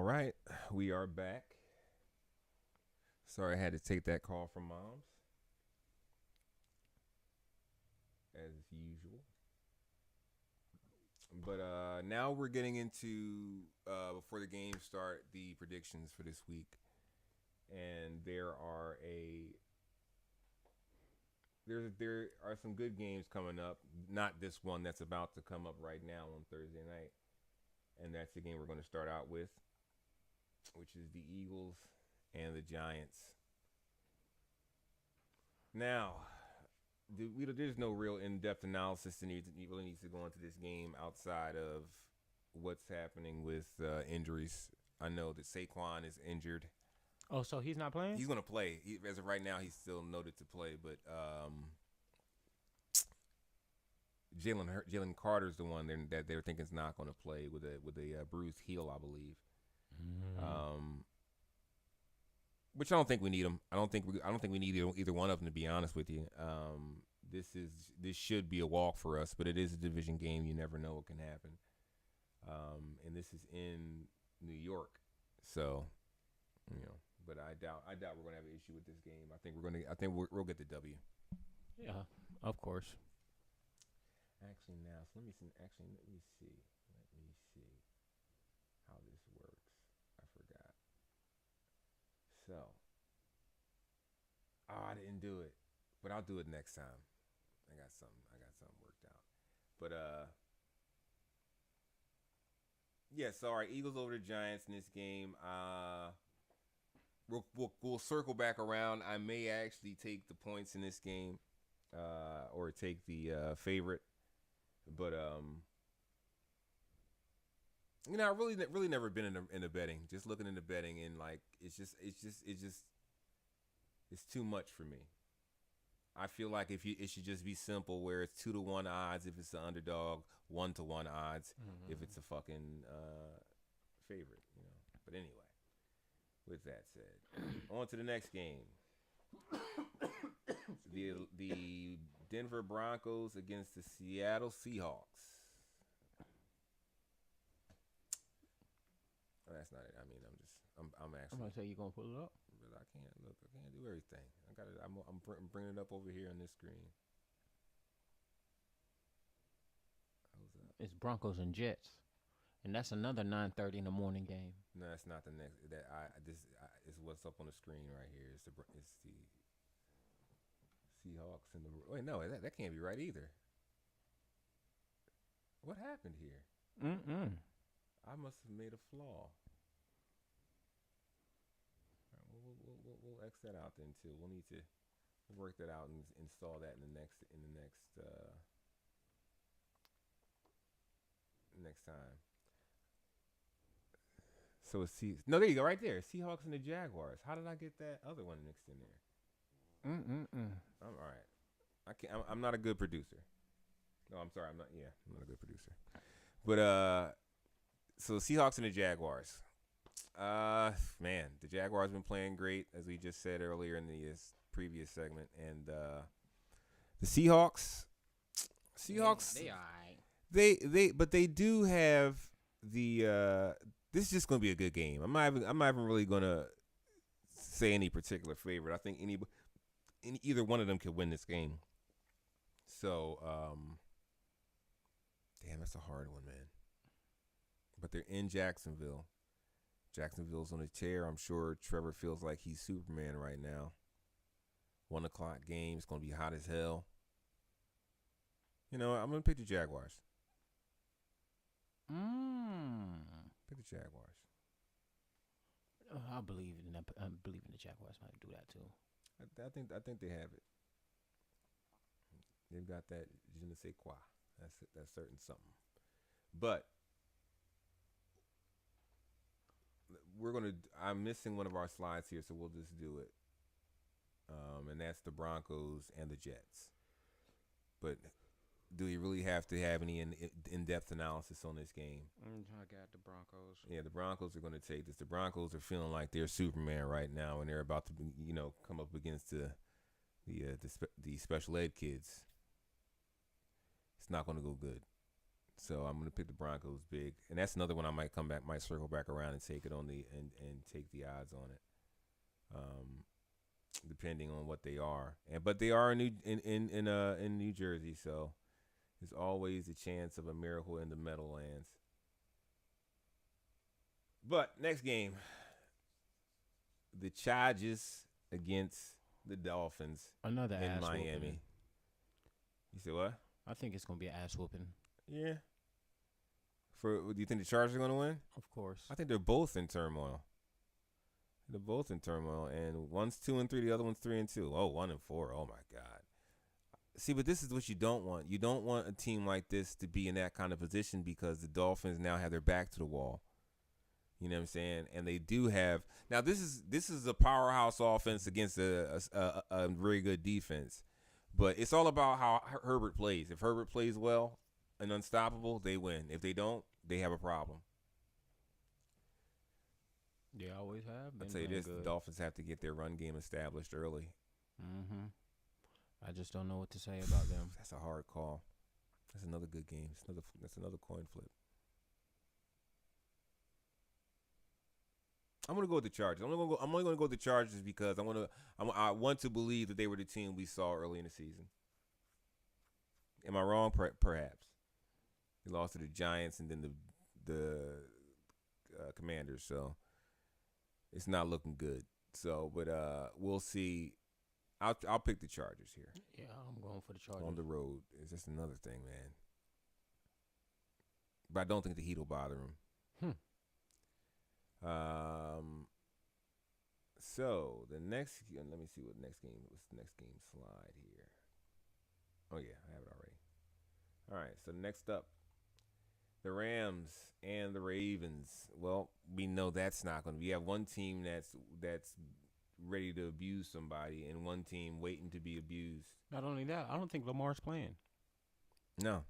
S1: right, we are back. Sorry I had to take that call from Moms, as usual. But now we're getting into, before the games start, the predictions for this week. And there are some good games coming up. Not this one that's about to come up right now on Thursday night. And that's the game we're going to start out with, which is the Eagles and the Giants. Now, there's no real in-depth analysis that really needs to go into this game outside of what's happening with injuries. I know that Saquon is injured.
S2: Oh, so he's not playing?
S1: He's going to play. As of right now, he's still noted to play. But Jalen Carter's the one that they're thinking is not going to play with a bruised heel, I believe. Which I don't think we need him. I don't think we need either one of them, to be honest with you. This should be a walk for us, but it is a division game. You never know what can happen. And this is in New York, so But I doubt we're gonna have an issue with this game. I think we'll get the W.
S2: Yeah, of course.
S1: Actually, now so let me see. Let me see how this works. I forgot. So, I didn't do it, but I'll do it next time. I got something worked out. But yes, all right. Eagles over the Giants in this game. We'll circle back around. I may actually take the points in this game, or take the favorite. But I really never been in the betting. Just looking into betting, and like it's too much for me. I feel like it should just be simple, where it's 2-1 odds if it's an underdog, 1-1 odds if it's a fucking favorite. But anyway. With that said, on to the next game. The Denver Broncos against the Seattle Seahawks. Oh, that's not it. I mean, I'm actually.
S2: I'm gonna say you're gonna pull it up.
S1: But I can't do everything. I got it. I'm bringing it up over here on this screen.
S2: It's Broncos and Jets. And that's another 9:30 in the morning game.
S1: No, that's not the next. This is what's up on the screen right here. It's the Seahawks and the. Wait, no, that can't be right either. What happened here? I must have made a flaw. All right, we'll X that out then too. We'll need to work that out and install that in the next time. So it's no, there you go, right there. Seahawks and the Jaguars. How did I get that other one mixed in there? I'm all right. I'm not a good producer. No, I'm sorry. I'm not a good producer. But so Seahawks and the Jaguars. Man, the Jaguars been playing great, as we just said earlier in the previous segment, and the Seahawks. They all right. But they do have the. This is just going to be a good game. I'm not even really going to say any particular favorite. I think either one of them could win this game. So, damn, that's a hard one, man. But they're in Jacksonville. Jacksonville's on a tear. I'm sure Trevor feels like he's Superman right now. 1:00 game. It's going to be hot as hell. I'm going to pick the Jaguars. Pick the Jaguars.
S2: I believe in the Jaguars might do that too.
S1: I think they have it. They've got that je ne sais quoi. That's certain something. But I'm missing one of our slides here, so we'll just do it. And that's the Broncos and the Jets. But do you really have to have any in-depth analysis on this game?
S3: I got the Broncos.
S1: Yeah, the Broncos are going to take this. The Broncos are feeling like they're Superman right now, and they're about to, come up against the special ed kids. It's not going to go good. So I'm gonna pick the Broncos big, and that's another one I might circle back around and take it on and take the odds on it, depending on what they are. But they are in New Jersey, so there's always a chance of a miracle in the Meadowlands. But next game, the Chargers against the Dolphins.
S2: Another
S1: in
S2: ass
S1: Miami.
S2: Whooping.
S1: You said what?
S2: I think it's gonna be an ass whooping.
S1: Yeah. Do you think the Chargers are going to win?
S2: Of course.
S1: I think they're both in turmoil. They're both in turmoil, and one's 2-3, the other one's 3-2. Oh, 1-4. Oh my God. See, but this is what you don't want. You don't want a team like this to be in that kind of position because the Dolphins now have their back to the wall. You know what I'm saying? And they do have now. This is a powerhouse offense against a very good defense, but it's all about how Herbert plays. If Herbert plays well and unstoppable, they win. If they don't, they have a problem.
S2: They always have been.
S1: I'll tell you this: the Dolphins have to get their run game established early.
S2: Mm-hmm. I just don't know what to say about them.
S1: That's a hard call. That's another good game. That's another coin flip. I'm gonna go with the Chargers. I'm only gonna go with the Chargers because I want to believe that they were the team we saw early in the season. Am I wrong? Perhaps. They lost to the Giants and then the Commanders, so it's not looking good. So, but we'll see. I'll pick the Chargers here.
S2: Yeah, I'm going for the Chargers.
S1: On the road. It's just another thing, man. But I don't think the Heat will bother them. So the next, let me see what's the next game slide here. Oh yeah, I have it already. All right, so next up, the Rams and the Ravens. Well, we know that's not going to be. You have one team that's ready to abuse somebody and one team waiting to be abused.
S2: Not only that, I don't think Lamar's playing.
S1: No,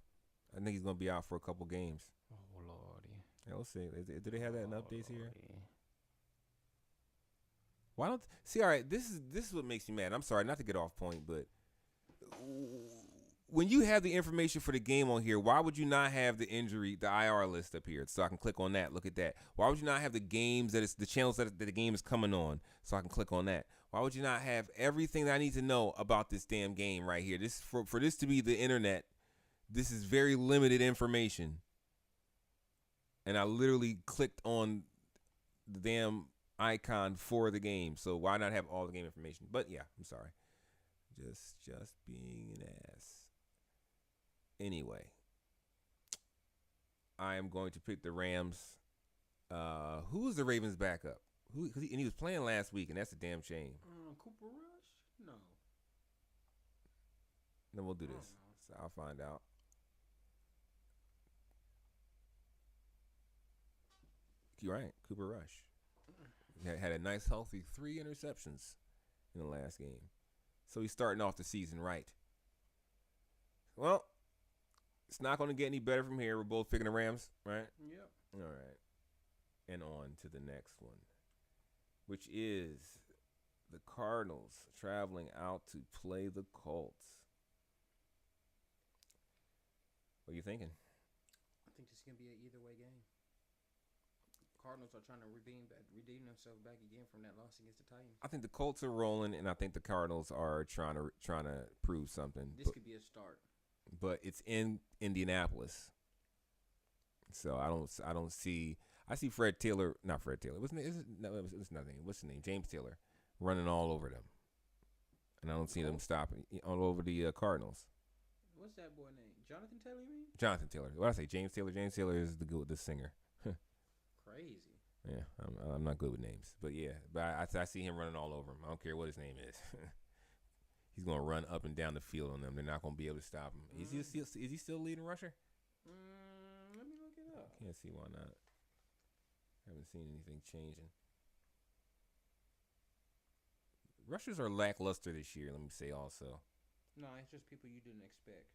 S1: I think he's going to be out for a couple games.
S2: Oh, Lordy.
S1: Yeah, we'll see. Do they have that in updates here? Why don't see? All right, this is what makes me mad. I'm sorry, not to get off point, but when you have the information for the game on here, why would you not have the IR list up here so I can click on that? Look at that. Why would you not have the games the channels that the game is coming on so I can click on that? Why would you not have everything that I need to know about this damn game right here? This for this to be the internet. This is very limited information. And I literally clicked on the damn icon for the game. So why not have all the game information? But yeah, I'm sorry. Just being an ass. Anyway, I am going to pick the Rams. Who was the Ravens' backup? And he was playing last week, and that's a damn shame.
S3: Cooper Rush? No.
S1: Then we'll do this. So I'll find out. You're right, Cooper Rush. Had a nice, healthy 3 interceptions in the last game. So he's starting off the season right. Well, it's not going to get any better from here. We're both picking the Rams, right?
S3: Yep.
S1: All right. And on to the next one, which is the Cardinals traveling out to play the Colts. What are you thinking?
S3: I think this is going to be an either way game. Cardinals are trying to redeem themselves back again from that loss against the Titans.
S1: I think the Colts are rolling, and I think the Cardinals are trying to prove something.
S3: This could be a start.
S1: But it's in Indianapolis, so I don't see. I see Fred Taylor, not Fred Taylor. It's nothing. What's his name? James Taylor, running all over them, and I don't see them stopping all over the Cardinals.
S3: What's that boy name? Jonathan Taylor, you mean?
S1: Jonathan Taylor. What did I say? James Taylor. James Taylor is the singer.
S3: Crazy.
S1: Yeah, I'm not good with names, but yeah, I see him running all over him. I don't care what his name is. He's gonna run up and down the field on them. They're not gonna be able to stop him. Is he still leading rusher?
S3: Let me look it up.
S1: Can't see why not. Haven't seen anything changing. Rushers are lackluster this year. Let me say also.
S3: No, it's just people you didn't expect.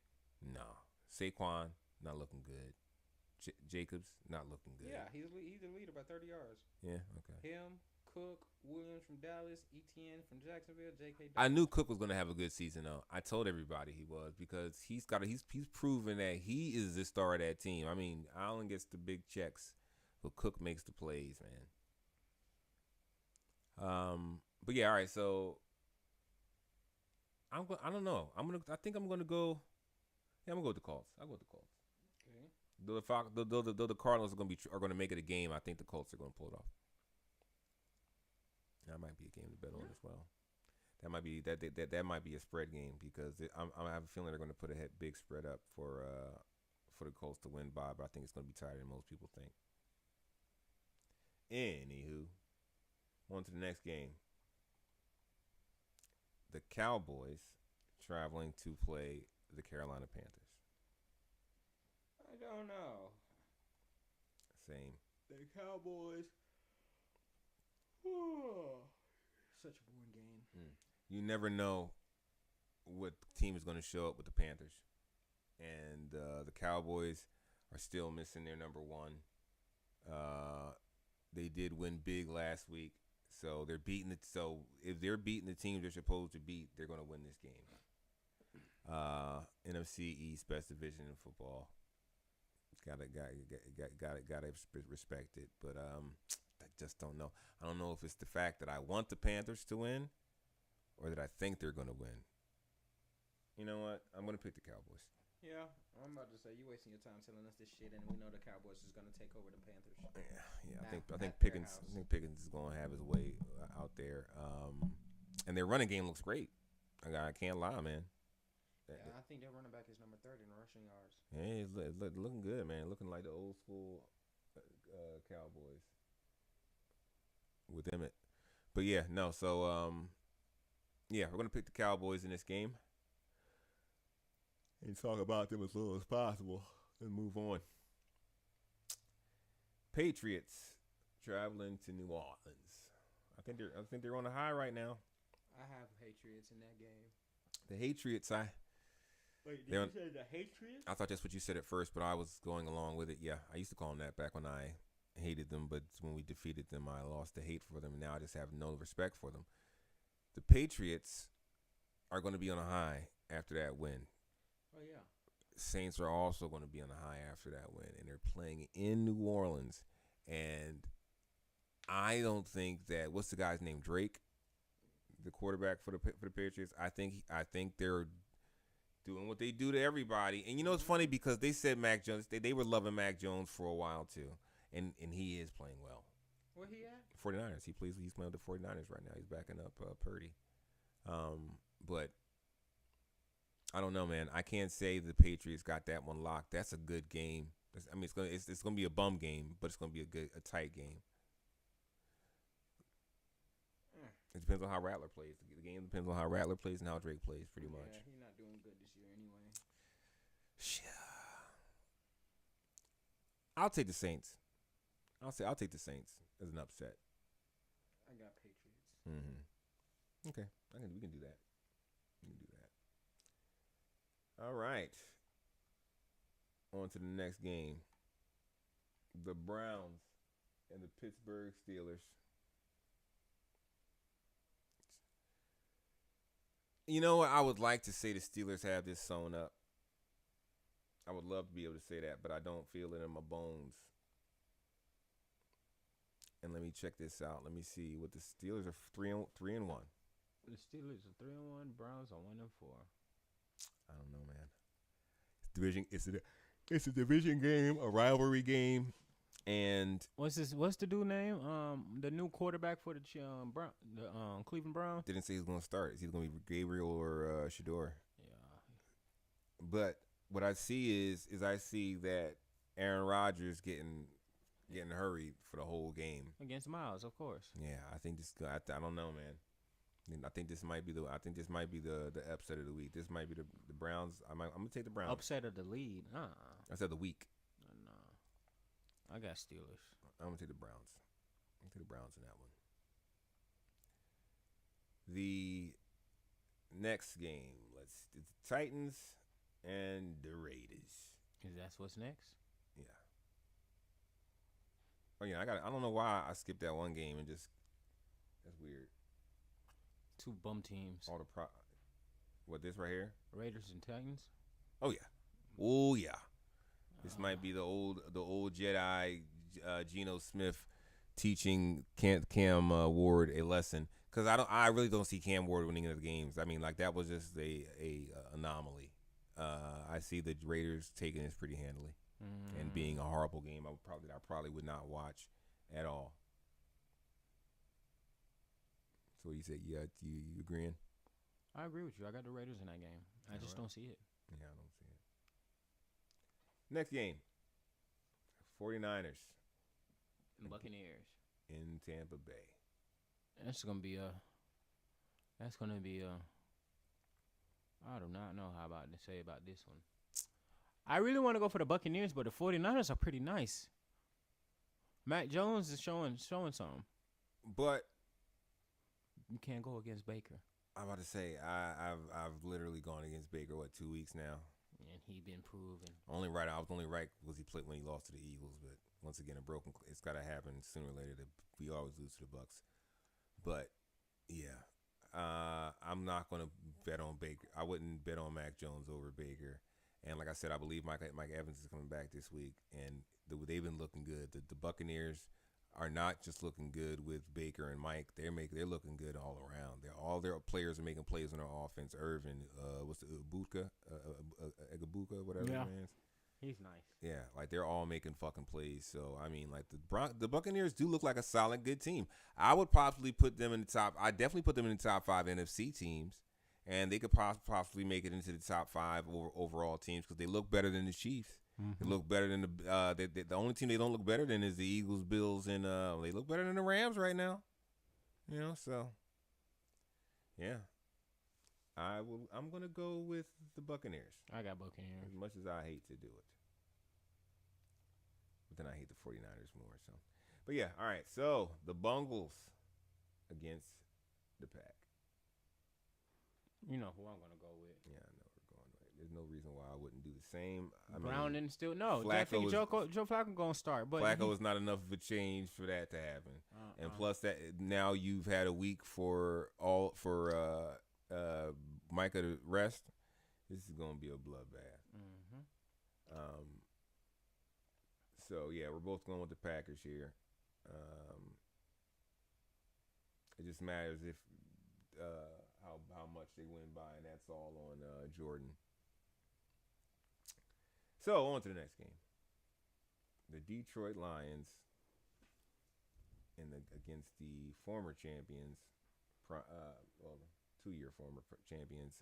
S1: No, Saquon not looking good. Jacobs not looking good.
S3: Yeah, he's the leader by 30 yards.
S1: Yeah, okay.
S3: Him, Cook, Williams from Dallas, Etienne from Jacksonville, J.K.
S1: I knew Cook was going to have a good season, though. I told everybody he was because he's proven that he is the star of that team. I mean, Allen gets the big checks, but Cook makes the plays, man. But yeah, all right. So I don't know. I think I'm gonna go. Yeah, I'm gonna go with the Colts. I'll go with the Colts.
S3: Okay.
S1: Though the Cardinals are gonna make it a game, I think the Colts are gonna pull it off. That might be a game to bet on as well. That might be might be a spread game because I have a feeling they're going to put a big spread up for the Colts to win by, but I think it's going to be tighter than most people think. Anywho, on to the next game. The Cowboys traveling to play the Carolina Panthers.
S3: I don't know.
S1: Same.
S3: The Cowboys. Such a boring game.
S1: You never know what team is going to show up with the Panthers. And the Cowboys are still missing their number one. They did win big last week. So they're beating it. So if they're beating the team they're supposed to beat, they're going to win this game. NFC East, best division in football. Gotta respect it. But I just don't know. I don't know if it's the fact that I want the Panthers to win or that I think they're going to win. You know what? I'm going to pick the Cowboys.
S3: Yeah, I'm about to say you wasting your time telling us this shit, and we know the Cowboys is going to take over the Panthers.
S1: Yeah. I think Pickens is going to have his way out there. And their running game looks great. I can't lie, man.
S3: Yeah, I think their running back is number 30 in rushing yards.
S1: Yeah, he's looking good, man. Looking like the old school Cowboys with Emmett. But yeah, no. So we're gonna pick the Cowboys in this game and talk about them as little as possible and move on. Patriots traveling to New Orleans. I think they're on a high right now.
S3: I have Patriots in that game.
S1: The Patriots,
S3: Wait, did you say the Patriots?
S1: I thought that's what you said at first, but I was going along with it. Yeah, I used to call them that back when I hated them, but when we defeated them, I lost the hate for them. Now I just have no respect for them. The Patriots are going to be on a high after that win.
S3: Oh, yeah.
S1: Saints are also going to be on a high after that win, and they're playing in New Orleans. And I don't think that, what's the guy's name, Drake, the quarterback for the Patriots, I think they're doing what they do to everybody. And you know it's funny because they said Mac Jones, they were loving Mac Jones for a while too. And he is playing well.
S3: Where he at?
S1: 49ers. He's playing with the 49ers right now. He's backing up Purdy. But I don't know, man. I can't say the Patriots got that one locked. That's a good game. It's gonna be a bum game, but it's gonna be a tight game. It depends on how Rattler plays. The game depends on how Rattler plays and how Drake plays, pretty much.
S3: Yeah, he's not doing good this year anyway.
S1: I'll take the Saints. I'll take the Saints as an upset.
S3: I got Patriots.
S1: Mm-hmm. Okay, we can do that. All right. On to the next game. The Browns and the Pittsburgh Steelers. You know what? I would like to say the Steelers have this sewn up. I would love to be able to say that, but I don't feel it in my bones. And let me check this out. Let me see what the Steelers are 3-1.
S2: The Steelers are 3-1. Browns are 1-4.
S1: I don't know, man. It's a division game, a rivalry game, and
S2: what's the dude name? The new quarterback for the Cleveland Browns.
S1: Didn't say he's going to start. It's either going to be Gabriel or Shador.
S2: Yeah.
S1: But what I see is I see that Aaron Rodgers getting hurried for the whole game
S2: against Miles, of course.
S1: Yeah, I think this. I don't know, man. I think this might be the upset of the week. This might be the Browns. I'm gonna take the Browns.
S2: Upset of the lead.
S1: I said the week.
S2: No, I got Steelers.
S1: I'm gonna take the Browns. I'm gonna take the Browns in that one. The next game, it's the Titans and the Raiders.
S2: Is that what's next?
S1: Yeah. Oh yeah, I don't know why I skipped that one game and just That's weird.
S2: Two bum teams.
S1: All the what this right here?
S2: Raiders and Titans.
S1: Oh yeah. Oh yeah. This might be the old Jedi Geno Smith teaching Cam Ward a lesson, because I really don't see Cam Ward winning the games. I mean, like, that was just a anomaly. I see the Raiders taking this pretty handily and being a horrible game. I probably would not watch at all. So what do you say? You agreeing?
S2: I agree with you. I got the Raiders in that game. I just don't see it.
S1: Yeah, I don't see it. Next game, 49ers.
S2: Buccaneers.
S1: In Tampa Bay.
S2: That's gonna be I do not know how about to say about this one. I really want to go for the Buccaneers, but the 49ers are pretty nice. Mac Jones is showing something.
S1: But
S2: you can't go against Baker.
S1: I'm about to say I've literally gone against Baker 2 weeks now.
S2: And he been proven.
S1: I was only right was he played when he lost to the Eagles, but once again it's got to happen sooner or later. We always lose to the Bucs. But yeah, I'm not gonna bet on Baker. I wouldn't bet on Mac Jones over Baker. And like I said, I believe Mike Evans is coming back this week, and they've been looking good. The Buccaneers are not just looking good with Baker and Mike. They're looking good all around. All their players are making plays on their offense. Irvin, what's the Egabuka, whatever his name is.
S2: He's nice.
S1: Yeah, like, they're all making fucking plays. So I mean, like, the Buccaneers do look like a solid, good team. I would possibly put them in the top. I definitely put them in the top 5 NFC teams, and they could possibly make it into the top 5 overall teams, because they look better than the Chiefs. They look better than the only team they don't look better than is the Eagles, Bills, and they look better than the Rams right now. So yeah, I'm gonna go with the Buccaneers.
S2: I got Buccaneers.
S1: As much as I hate to do it, but then I hate the 49ers more. So, but yeah, all right. So the Bungles against the Pack.
S2: You know who I'm gonna go with.
S1: Yeah, I know. There's no reason why I wouldn't do the same.
S2: Brown didn't still no.
S1: Joe
S2: Flacco gonna start, but
S1: Flacco is not enough of a change for that to happen. And plus, that now you've had a week for Micah to rest. This is gonna be a bloodbath. So yeah, we're both going with the Packers here. It just matters if how much they win by, and that's all on Jordan. So, on to the next game. The Detroit Lions against the former champions, 2-year former champions,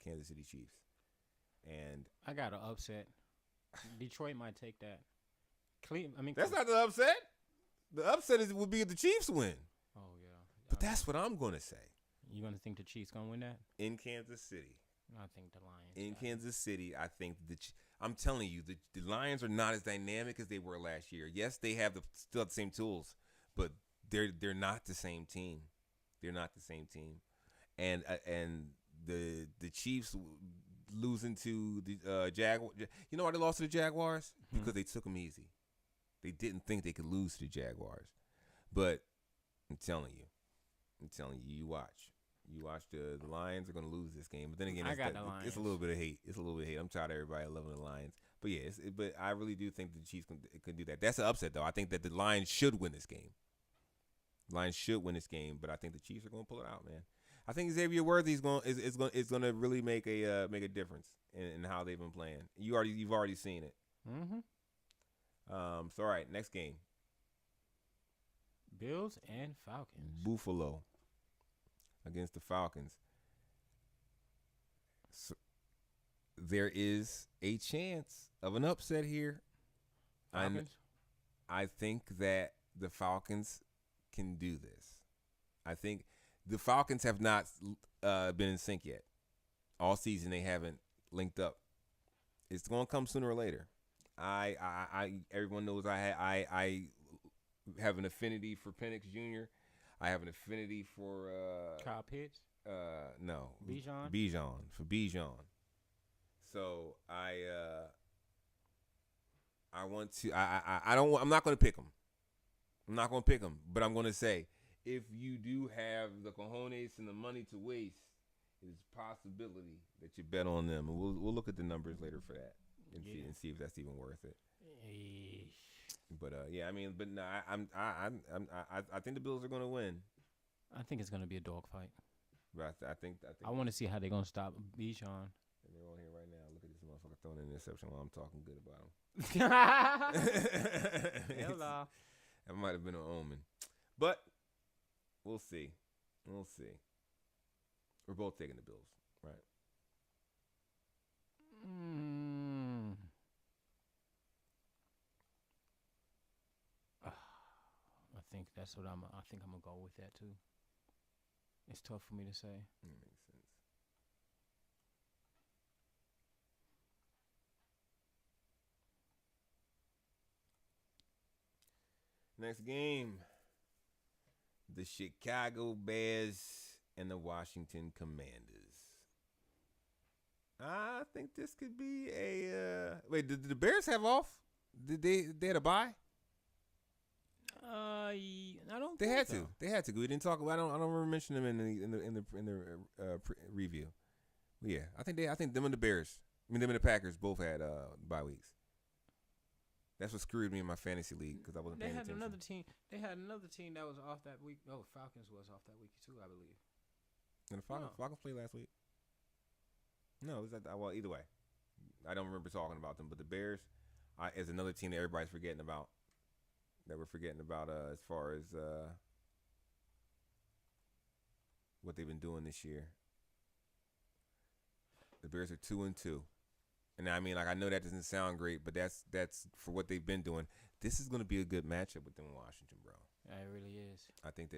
S1: Kansas City Chiefs. And
S2: I got an upset. Detroit might take that.
S1: That's not the upset. The upset would be if the Chiefs win.
S2: Oh, yeah.
S1: But that's what I'm going to say.
S2: You going to think the Chiefs going to win that?
S1: In Kansas City.
S2: I think the Lions.
S1: In Kansas City, I think I'm telling you, the Lions are not as dynamic as they were last year. Yes, they have still the same tools, but they're not the same team. They're not the same team. And the Chiefs losing to the Jaguars. You know why they lost to the Jaguars? Because they took them easy. They didn't think they could lose to the Jaguars. But I'm telling you, you watch. You watch the Lions are going to lose this game. But then again, it's a little bit of hate. I'm tired of everybody loving the Lions. But yeah, but I really do think the Chiefs can do that. That's an upset, though. I think that the Lions should win this game. Lions should win this game, but I think the Chiefs are going to pull it out, man. I think Xavier Worthy is going to really make a difference in how they've been playing. You've already seen it. So all right, next game.
S2: Bills and Falcons.
S1: Buffalo against the Falcons. So there is a chance of an upset here.
S2: Falcons?
S1: I think that the Falcons can do this. I think the Falcons have not been in sync yet. All season they haven't linked up. It's going to come sooner or later. Everyone knows I have an affinity for Penix Jr. I have an affinity for
S2: Kyle Pitts.
S1: No,
S2: Bijan.
S1: So I want to. I'm not going to pick him. I'm not going to pick him, but I'm going to say if you do have the cojones and the money to waste, it's a possibility that you bet on them. And we'll look at the numbers later for that and see if that's even worth it. But yeah, I mean, but no, I think the Bills are going to win.
S2: I think it's going to be a dogfight.
S1: But I think
S2: I want to see how they're going to stop Bijan.
S1: And they're on here right now. Look at this motherfucker throwing an interception while I'm talking good about him.
S2: Hello.
S1: That might have been an omen. But we'll see. We'll see. We're both taking the Bills, right?
S2: I think that's what I think I'm gonna go with that too. It's tough for me to say.
S1: That makes sense. Next game, the Chicago Bears and the Washington Commanders. I think this could be a wait. Did the Bears have off? Did they had a bye?
S2: I don't.
S1: They
S2: think
S1: had
S2: so.
S1: to. They had to. We didn't talk. I don't remember mentioning them in the review. But yeah, I think them and the Bears. I mean, them and the Packers both had bye weeks. That's what screwed me in my fantasy league because I wasn't paying attention.
S2: They had another team that was off that week. Oh, Falcons was off that week too, I believe.
S1: And the Falcons played last week. No, it was well, either way, I don't remember talking about them. But the Bears is another team that everybody's forgetting about. That we're forgetting about as far as what they've been doing this year. The Bears are 2-2. And I mean, like, I know that doesn't sound great, but that's for what they've been doing. This is going to be a good matchup with them in Washington, bro.
S2: Yeah, it really is.
S1: I think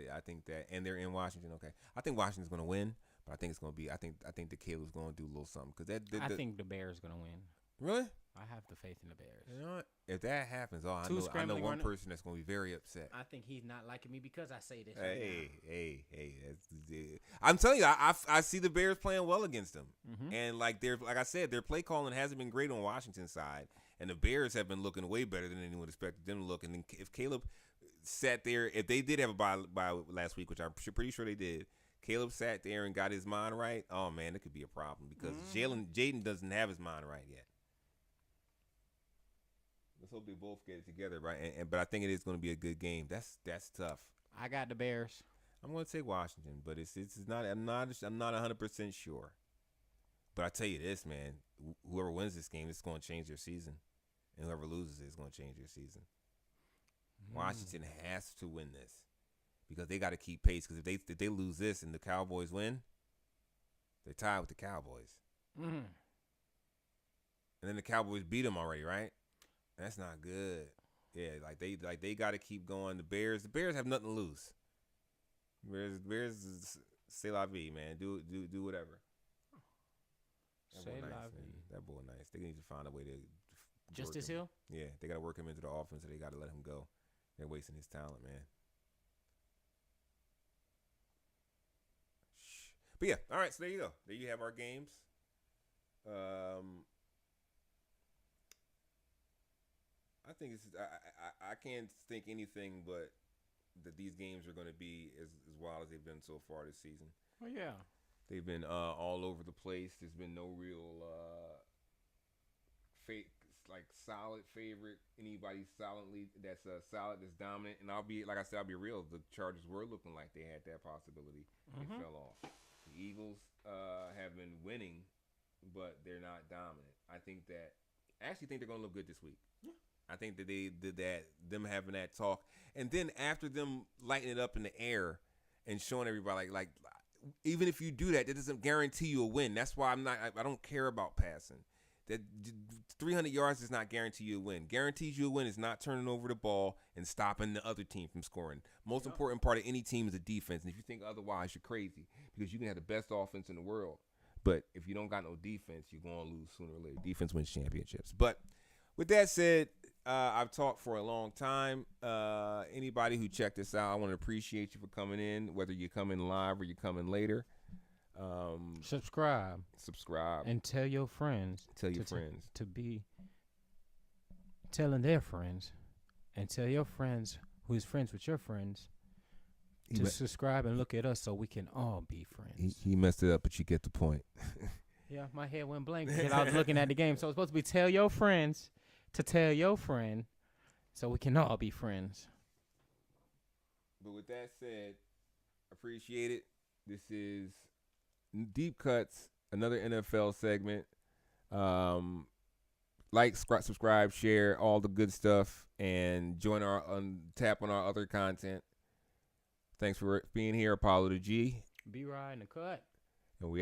S1: that, and they're in Washington. Okay, I think Washington's going to win, but I think it's going to be. I think the Caleb's going to do a little something because
S2: I think the Bears going to win.
S1: Really?
S2: I have the faith in the Bears.
S1: You know what? If that happens, I know one person that's going to be very upset.
S3: I think he's not liking me because I say this.
S1: Hey! I'm telling you, I see the Bears playing well against them, and like I said, their play calling hasn't been great on Washington's side, and the Bears have been looking way better than anyone expected them to look. And then if Caleb sat there, if they did have a bye last week, which I'm pretty sure they did. Caleb sat there and got his mind right. Oh man, it could be a problem because Jaden doesn't have his mind right yet. Let's hope they both get it together, right? But I think it is going to be a good game. That's tough.
S2: I got the Bears.
S1: I'm going to say Washington, but it's not. I'm not 100% sure. But I tell you this, man. Whoever wins this game, it's going to change their season, and whoever loses it is going to change their season. Washington has to win this because they got to keep pace. Because if they lose this and the Cowboys win, they're tied with the Cowboys. And then the Cowboys beat them already, right? That's not good. Yeah, they got to keep going. The Bears have nothing to lose. Bears c'est la vie, man. Do whatever. That boy nice. They need to find a way to
S2: Justice Hill?
S1: Yeah, they got to work him into the offense. They got to let him go. They're wasting his talent, man. But yeah, all right. So there you go. There you have our games. I think I can't think anything but that these games are going to be as wild as they've been so far this season.
S2: Oh yeah,
S1: they've been all over the place. There's been no real solid favorite. Anybody that's solid, that's dominant. And I'll be real. The Chargers were looking like they had that possibility. They fell off. The Eagles have been winning, but they're not dominant. I actually think they're going to look good this week. Yeah. I think that they did that, them having that talk. And then after them lighting it up in the air and showing everybody, like even if you do that, that doesn't guarantee you a win. That's why I don't care about passing. That 300 yards does not guarantee you a win. Guarantees you a win is not turning over the ball and stopping the other team from scoring. Most important part of any team is the defense. And if you think otherwise, you're crazy because you can have the best offense in the world. But if you don't got no defense, you're going to lose sooner or later. Defense wins championships. But with that said, I've talked for a long time. Anybody who checked this out, I want to appreciate you for coming in, whether you're coming live or you're coming later.
S2: Subscribe, and tell your friends. To be telling their friends, and tell your friends who's friends with your friends. to subscribe and look at us so we can all be friends.
S1: He messed it up, but you get the point.
S2: Yeah, my head went blank because I was looking at the game. So it's supposed to be tell your friends to tell your friend so we can all be friends.
S1: But with that said, appreciate it. This is Deep Cuts, another NFL segment. Like, subscribe, share, all the good stuff, and join tap on our other content. Thanks for being here, Apollo the G.
S2: B-Ride and the Cut.
S1: And we